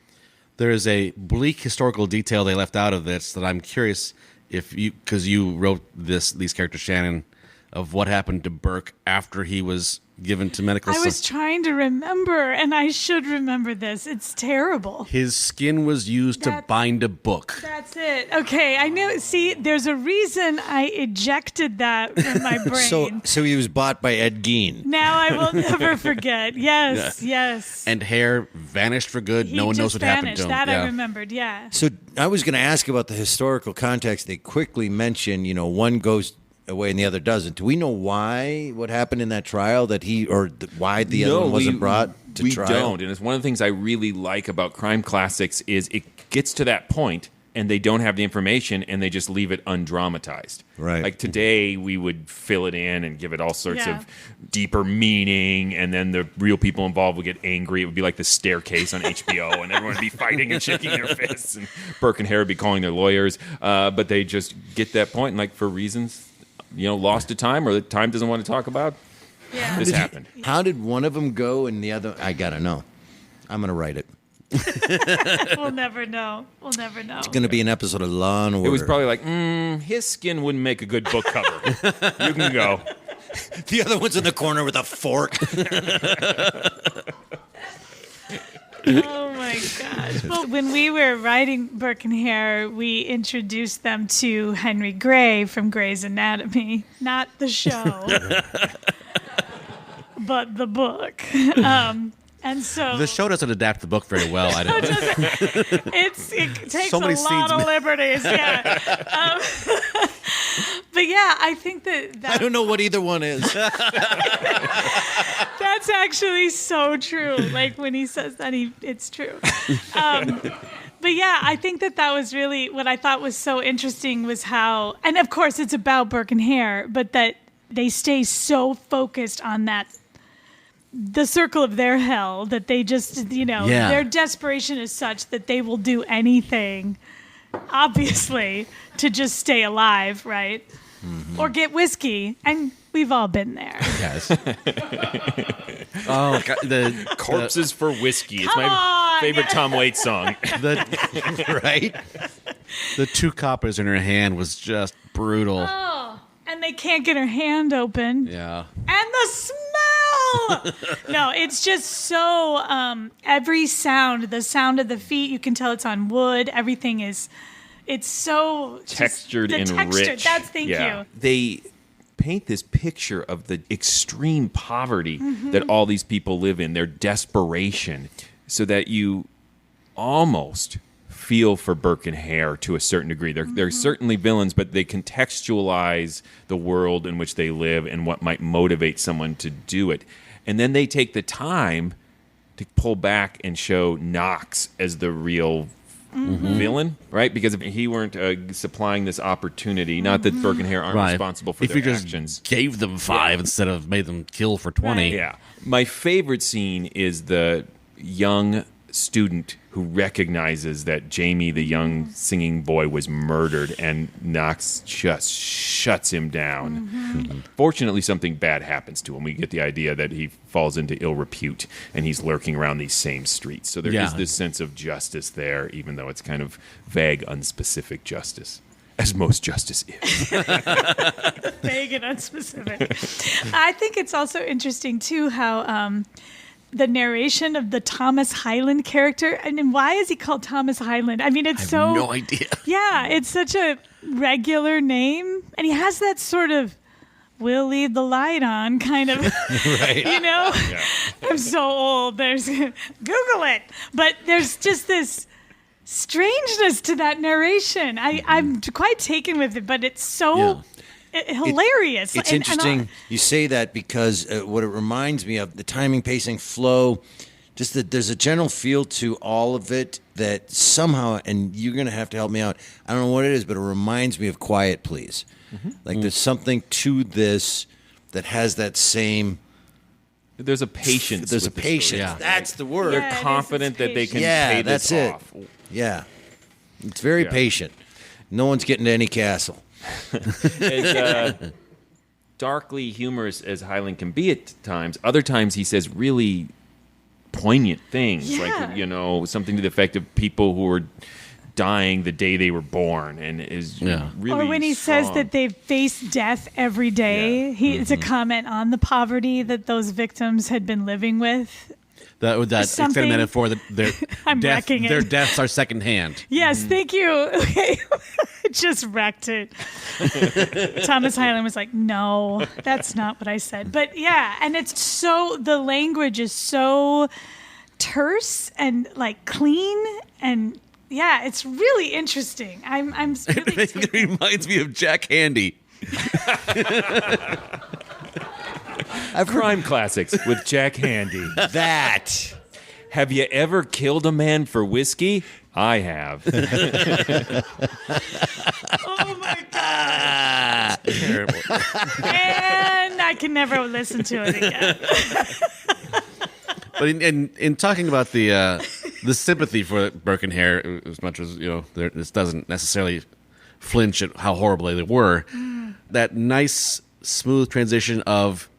[SPEAKER 3] There is a bleak historical detail they left out of this that I'm curious if you, because you wrote these characters, Shanan, of what happened to Burke after he was given to medical.
[SPEAKER 5] I was trying to remember, and I should remember this. It's terrible.
[SPEAKER 3] His skin was used to bind a book.
[SPEAKER 5] That's it. Okay, I knew. See, there's a reason I ejected that from my brain.
[SPEAKER 2] So he was bought by Ed Gein.
[SPEAKER 5] Now I will never forget. Yes, yes.
[SPEAKER 3] And Hare vanished for good. No one knows what happened to him.
[SPEAKER 5] That I remembered, yeah.
[SPEAKER 2] So I was going to ask about the historical context. They quickly mention, one goes away and the other doesn't. Do we know why? What happened in that trial? Why the other one wasn't brought to trial?
[SPEAKER 4] We don't. And it's one of the things I really like about crime classics is it gets to that point and they don't have the information and they just leave it undramatized.
[SPEAKER 2] Right.
[SPEAKER 4] Like today we would fill it in and give it all sorts of deeper meaning, and then the real people involved would get angry. It would be like The Staircase on HBO and everyone would be fighting and shaking their fists, and Burke and Hare would be calling their lawyers. But they just get that point, and like for reasons lost to time, or the time doesn't want to talk about.
[SPEAKER 5] Yeah.
[SPEAKER 4] This happened.
[SPEAKER 2] How did one of them go and the other? I gotta know. I'm gonna write it.
[SPEAKER 5] We'll never know. We'll never know.
[SPEAKER 2] It's gonna be an episode of Law and Order.
[SPEAKER 4] It was probably like, his skin wouldn't make a good book cover. You can go.
[SPEAKER 2] The other one's in the corner with a fork.
[SPEAKER 5] Oh my gosh. Well, when we were writing Burke and Hare, we introduced them to Henry Gray from Grey's Anatomy. Not the show, but the book. And so
[SPEAKER 3] the show doesn't adapt the book very well. I don't.
[SPEAKER 5] It takes a lot of liberties. Yeah. But yeah, I think that
[SPEAKER 2] I don't know what either one is.
[SPEAKER 5] That's actually so true. Like when he says that, it's true. But yeah, I think that was really what I thought was so interesting was how, and of course it's about Burke and Hare, but that they stay so focused on the circle of their hell that they just, their desperation is such that they will do anything, obviously, to just stay alive, right? Mm-hmm. Or get whiskey, and we've all been there.
[SPEAKER 3] Yes. Oh, God, the
[SPEAKER 4] Corpses for Whiskey. It's my favorite Tom Waits song.
[SPEAKER 2] Right?
[SPEAKER 3] The 2 coppers in her hand was just brutal.
[SPEAKER 5] Oh, and they can't get her hand open.
[SPEAKER 3] Yeah.
[SPEAKER 5] And the smell! No, it's just so, every sound, the sound of the feet, you can tell it's on wood. Everything is... It's so
[SPEAKER 4] textured and rich.
[SPEAKER 5] Thank you.
[SPEAKER 4] They paint this picture of the extreme poverty that all these people live in, their desperation, so that you almost feel for Burke and Hare to a certain degree. They're certainly villains, but they contextualize the world in which they live and what might motivate someone to do it. And then they take the time to pull back and show Knox as the real villain, right? Because if he weren't supplying this opportunity, not that Burke and Hare aren't responsible for their actions.
[SPEAKER 3] If you just gave them 5 instead of made them kill for 20.
[SPEAKER 5] Right.
[SPEAKER 4] Yeah. My favorite scene is the young student who recognizes that Jamie, the young singing boy, was murdered, and Knox just shuts him down. Fortunately, something bad happens to him. We get the idea that he falls into ill repute, and he's lurking around these same streets. So there is this sense of justice there, even though it's kind of vague, unspecific justice, as most justice is.
[SPEAKER 5] Vague and unspecific. I think it's also interesting, too, how the narration of the Thomas Hyland character. And why is he called Thomas Hyland? I mean, it's
[SPEAKER 3] I have no idea.
[SPEAKER 5] Yeah, it's such a regular name. And he has that sort of, we'll leave the light on kind of,
[SPEAKER 2] Right.
[SPEAKER 5] you know?
[SPEAKER 4] Yeah.
[SPEAKER 5] I'm so old. There's Google it. But there's just this strangeness to that narration. I'm quite taken with it, but it's so hilarious.
[SPEAKER 2] It's
[SPEAKER 5] And
[SPEAKER 2] interesting you say that because what it reminds me of, the timing, pacing, flow, just that there's a general feel to all of it that somehow, and you're going to have to help me out, I don't know what it is, but it reminds me of Quiet Please. Like there's something to this that has that same...
[SPEAKER 4] There's a patience.
[SPEAKER 2] There's a
[SPEAKER 4] with the
[SPEAKER 2] patience.
[SPEAKER 4] story.
[SPEAKER 2] Yeah. That's the word.
[SPEAKER 4] They're confident that they can pay this
[SPEAKER 2] that's it.
[SPEAKER 4] off.
[SPEAKER 2] Yeah. It's very patient. No one's getting to any castle.
[SPEAKER 4] As darkly humorous as Hyland can be at times, other times he says really poignant things. Like, you know, something to the effect of people who were dying the day they were born, and is really
[SPEAKER 5] or when he says that they face death every day. It's a comment on the poverty that those victims had been living with.
[SPEAKER 3] That extended metaphor that
[SPEAKER 5] I'm wrecking it.
[SPEAKER 3] their deaths are secondhand.
[SPEAKER 5] Yes, thank you. Okay. I just wrecked it. Thomas Hyland was like, no, that's not what I said. But yeah, and it's so, the language is so terse and like clean, and yeah, it's really interesting. I'm really
[SPEAKER 3] It reminds me of Jack Handy.
[SPEAKER 4] Crime Classics with Jack Handy.
[SPEAKER 2] That.
[SPEAKER 4] Have you ever killed a man for whiskey? I have.
[SPEAKER 5] Oh my God.
[SPEAKER 3] Terrible.
[SPEAKER 5] And I can never listen to it again.
[SPEAKER 3] But in talking about the sympathy for Burke and Hare, as much as this doesn't necessarily flinch at how horribly they were, that nice smooth transition of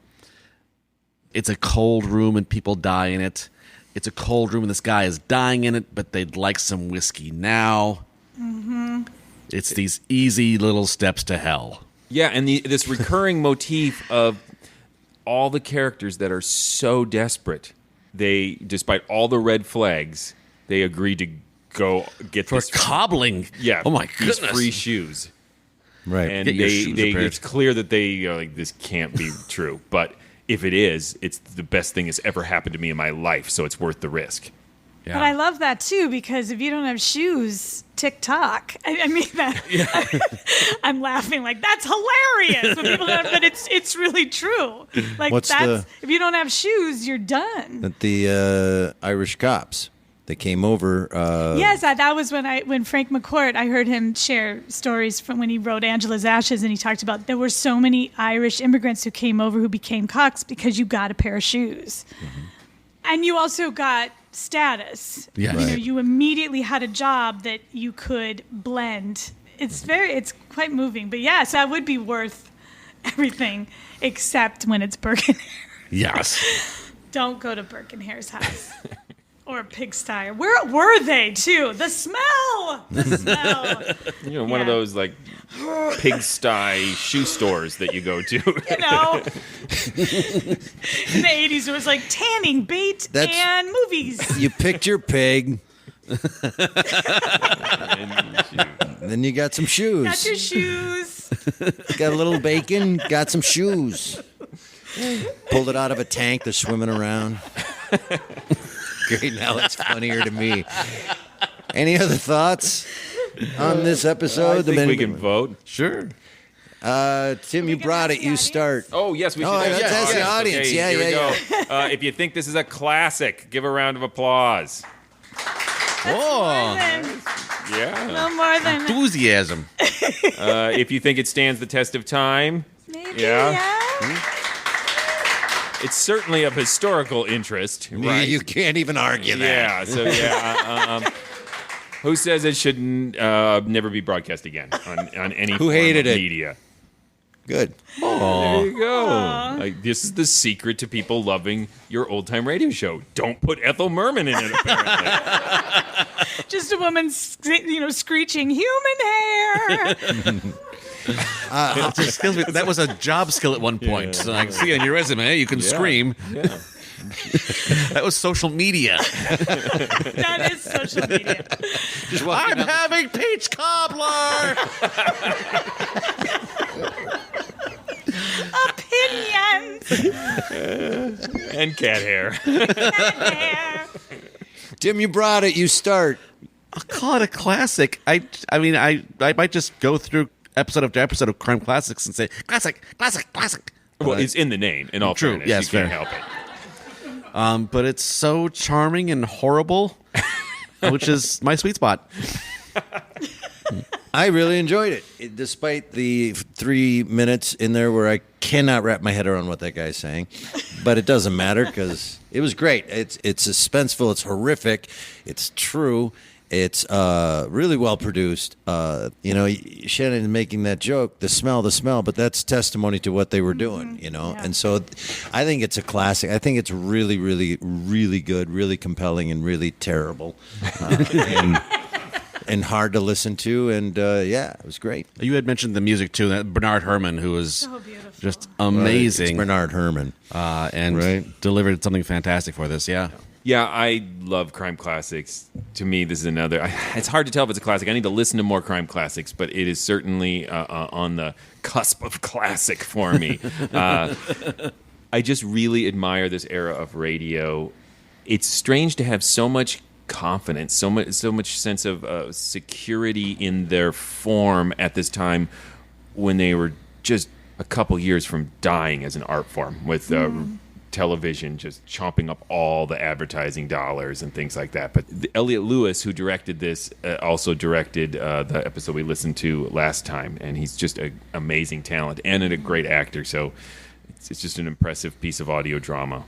[SPEAKER 3] it's a cold room and people die in it. It's a cold room and this guy is dying in it, but they'd like some whiskey now. Mm-hmm. It's these easy little steps to hell.
[SPEAKER 4] Yeah, and this recurring motif of all the characters that are so desperate, they, despite all the red flags, they agree to go get
[SPEAKER 3] for
[SPEAKER 4] this
[SPEAKER 3] cobbling.
[SPEAKER 4] Yeah,
[SPEAKER 3] oh my
[SPEAKER 4] these
[SPEAKER 3] goodness,
[SPEAKER 4] free shoes.
[SPEAKER 2] Right,
[SPEAKER 4] and
[SPEAKER 3] get your shoes repaired.
[SPEAKER 4] It's clear that they are like, this can't be true, but if it is, it's the best thing that's ever happened to me in my life, so it's worth the risk.
[SPEAKER 3] Yeah.
[SPEAKER 5] But I love that too, because if you don't have shoes, TikTok. I mean that. Yeah. I'm laughing like that's hilarious. When people have, but it's really true. Like if you don't have shoes, you're done.
[SPEAKER 2] That the Irish cops that came over.
[SPEAKER 5] Yes, that was when Frank McCourt, I heard him share stories from when he wrote Angela's Ashes, and he talked about there were so many Irish immigrants who came over who became cops because you got a pair of shoes. Mm-hmm. And you also got status.
[SPEAKER 3] Yeah.
[SPEAKER 5] You know, you immediately had a job that you could blend. It's quite moving. But yes, that would be worth everything except when it's Burke and Hare.
[SPEAKER 3] Yes.
[SPEAKER 5] Don't go to Burke and Hare's house. Or pigsty. Where were they, too? The smell! The smell.
[SPEAKER 4] One of those, like, pigsty shoe stores that you go to.
[SPEAKER 5] You know. In the 80s, it was like tanning, bait, and movies.
[SPEAKER 2] You picked your pig. Then you got some shoes.
[SPEAKER 5] Got your shoes.
[SPEAKER 2] Got a little bacon, got some shoes. Pulled it out of a tank, they're swimming around. Great, now it's funnier to me. Any other thoughts on this episode?
[SPEAKER 4] I think we can vote.
[SPEAKER 3] Sure.
[SPEAKER 2] Tim, you brought it. You start.
[SPEAKER 4] Oh, yes, we should.
[SPEAKER 2] Let's ask the audience.
[SPEAKER 4] Okay,
[SPEAKER 2] yeah.
[SPEAKER 4] If you think this is a classic, give a round of applause.
[SPEAKER 5] Yeah.
[SPEAKER 4] Yeah.
[SPEAKER 5] No more than
[SPEAKER 3] enthusiasm.
[SPEAKER 4] If you think it stands the test of time.
[SPEAKER 5] Maybe,
[SPEAKER 4] yeah. It's certainly of historical interest, right?
[SPEAKER 2] You can't even argue that.
[SPEAKER 4] Yeah, so who says it should never be broadcast again on any
[SPEAKER 2] Who hated
[SPEAKER 4] form of
[SPEAKER 2] it?
[SPEAKER 4] media?
[SPEAKER 2] Good.
[SPEAKER 4] There you go. Like, this is the secret to people loving your old-time radio show. Don't put Ethel Merman in it, apparently.
[SPEAKER 5] just a woman, screeching, human hair.
[SPEAKER 3] It just kills me. That was a job skill at one point. So I can see on your resume, you can scream.
[SPEAKER 4] Yeah.
[SPEAKER 3] That was social media.
[SPEAKER 5] That is social media.
[SPEAKER 3] I'm having peach cobbler.
[SPEAKER 5] Opinions.
[SPEAKER 4] And cat hair.
[SPEAKER 2] Tim, you brought it. You start.
[SPEAKER 3] I'll call it a classic. I mean, I might just go through episode after episode of Crime Classics and say, classic, classic, classic.
[SPEAKER 4] Well, it's in the name, in all
[SPEAKER 3] True.
[SPEAKER 4] fairness.
[SPEAKER 3] Yes,
[SPEAKER 4] you can't
[SPEAKER 3] fair.
[SPEAKER 4] help it.
[SPEAKER 3] But it's so charming and horrible, which is my sweet spot.
[SPEAKER 2] I really enjoyed it, despite the 3 minutes in there where I cannot wrap my head around what that guy's saying. But it doesn't matter because it was great. It's suspenseful. It's horrific. It's true. It's really well produced. Shannon making that joke, the smell, but that's testimony to what they were doing, And so I think it's a classic. I think it's really, really, really good, really compelling, and really terrible. And hard to listen to, and it was great.
[SPEAKER 3] You had mentioned the music too. That Bernard Herrmann, who was just amazing.
[SPEAKER 2] Right. It's Bernard Herrmann,
[SPEAKER 3] and delivered something fantastic for this. Yeah.
[SPEAKER 4] Yeah, I love crime classics. To me, this is another. It's hard to tell if it's a classic. I need to listen to more crime classics, but it is certainly on the cusp of classic for me. I just really admire this era of radio. It's strange to have so much confidence, so much sense of security in their form at this time when they were just a couple years from dying as an art form with television just chomping up all the advertising dollars and things like that. But Elliot Lewis, who directed this, also directed the episode we listened to last time, and he's just an amazing talent and a great actor. So it's just an impressive piece of audio drama.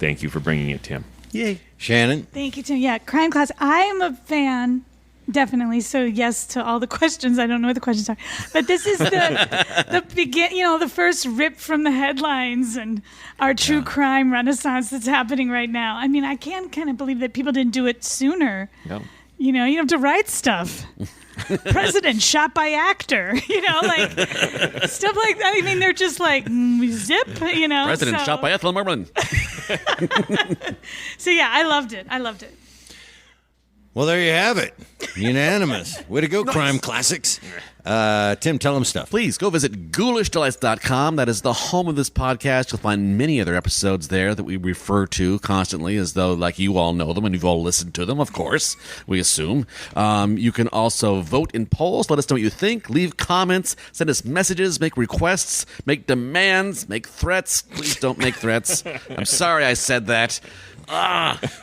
[SPEAKER 4] Thank you for bringing it, Tim.
[SPEAKER 2] Yay. Shannon?
[SPEAKER 5] Thank you, Tim. Yeah, Crime Class. I am a fan, definitely. So yes to all the questions. I don't know what the questions are. But this is the first rip from the headlines and our true crime renaissance that's happening right now. I mean, I can't kind of believe that people didn't do it sooner.
[SPEAKER 4] No.
[SPEAKER 5] You have to write stuff. President shot by actor, stuff like that. I mean, they're just like, zip,
[SPEAKER 3] President shot by Ethel Merman.
[SPEAKER 5] So, yeah, I loved it.
[SPEAKER 2] Well, there you have it. Unanimous. Way to go, Crime Classics. Tim, tell them stuff.
[SPEAKER 3] Please go visit ghoulishdelights.com. That is the home of this podcast. You'll find many other episodes there that we refer to constantly as though like you all know them and you've all listened to them, of course, we assume. You can also vote in polls. Let us know what you think. Leave comments. Send us messages. Make requests. Make demands. Make threats. Please don't make threats. I'm sorry I said that.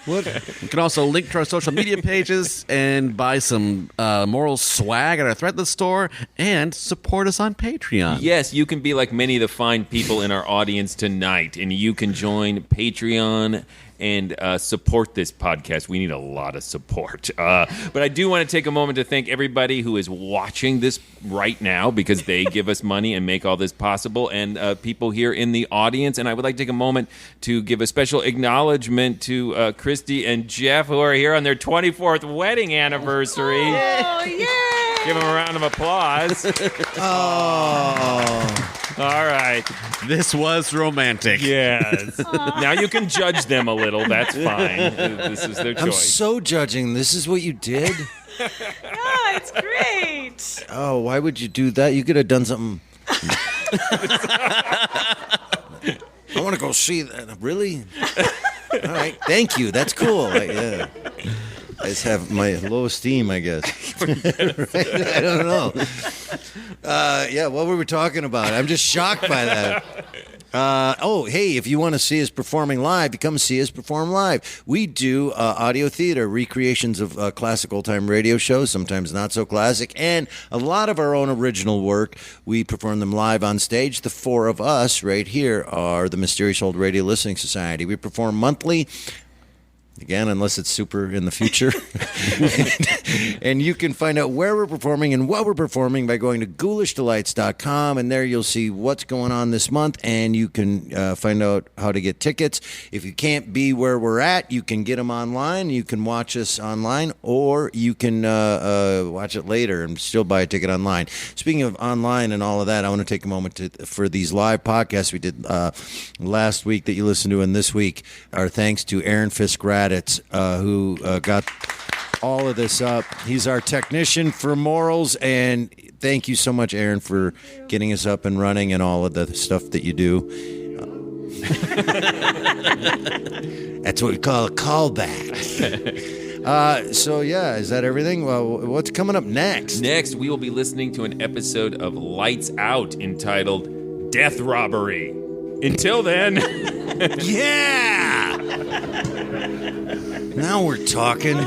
[SPEAKER 3] What? You can also link to our social media pages and buy some moral swag at our Threadless store and support us on Patreon.
[SPEAKER 4] Yes, you can be like many of the fine people in our audience tonight, and you can join Patreon and support this podcast. We need a lot of support. But I do want to take a moment to thank everybody who is watching this right now because they give us money and make all this possible, and people here in the audience. And I would like to take a moment to give a special acknowledgement to Christy and Jeff, who are here on their 24th wedding anniversary.
[SPEAKER 5] Oh, yay!
[SPEAKER 4] Give them a round of applause.
[SPEAKER 2] Oh.
[SPEAKER 4] All right.
[SPEAKER 3] This was romantic.
[SPEAKER 4] Yes. Now you can judge them a little. That's fine. This is their choice.
[SPEAKER 2] I'm so judging. This is what you did?
[SPEAKER 5] Yeah, it's great.
[SPEAKER 2] Oh, why would you do that? You could have done something. I want to go see that. Really? All right. Thank you. That's cool. Yeah. I just have my low esteem, I guess. Right? I don't know. What were we talking about? I'm just shocked by that. Hey, if you want to see us performing live, you come see us perform live. We do audio theater, recreations of classic old-time radio shows, sometimes not so classic, and a lot of our own original work. We perform them live on stage. The four of us right here are the Mysterious Old Radio Listening Society. We perform monthly. Again, unless it's super in the future. And you can find out where we're performing and what we're performing by going to ghoulishdelights.com, and there you'll see what's going on this month, and you can find out how to get tickets. If you can't be where we're at, you can get them online. You can watch us online, or you can watch it later and still buy a ticket online. Speaking of online and all of that, I want to take a moment for these live podcasts we did last week that you listened to, and this week. Our thanks to Aaron Fisk-Raditz, who got all of this up. He's our technician for morals, and thank you so much, Aaron, for getting us up and running and all of the stuff that you do. That's what we call a callback. So, yeah, is that everything? Well, what's coming up next?
[SPEAKER 4] Next, we will be listening to an episode of Lights Out entitled Death Robbery. Until then...
[SPEAKER 2] Yeah! Now we're talking.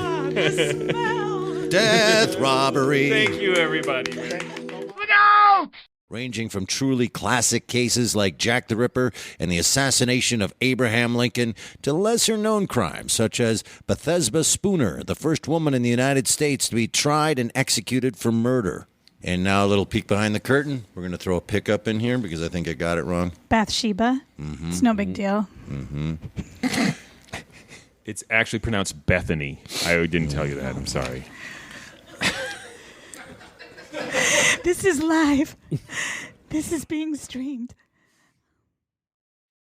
[SPEAKER 2] Death robbery.
[SPEAKER 4] Thank you, everybody.
[SPEAKER 1] Look out!
[SPEAKER 2] Ranging from truly classic cases like Jack the Ripper and the assassination of Abraham Lincoln to lesser-known crimes such as Bethesda Spooner, the first woman in the United States to be tried and executed for murder. And now a little peek behind the curtain. We're going to throw a pickup in here because I think I got it wrong.
[SPEAKER 5] Bathsheba.
[SPEAKER 2] Mm-hmm.
[SPEAKER 5] It's no big deal.
[SPEAKER 2] Mm-hmm.
[SPEAKER 4] It's actually pronounced Bethany. I didn't tell you that. I'm sorry.
[SPEAKER 5] This is live. This is being streamed.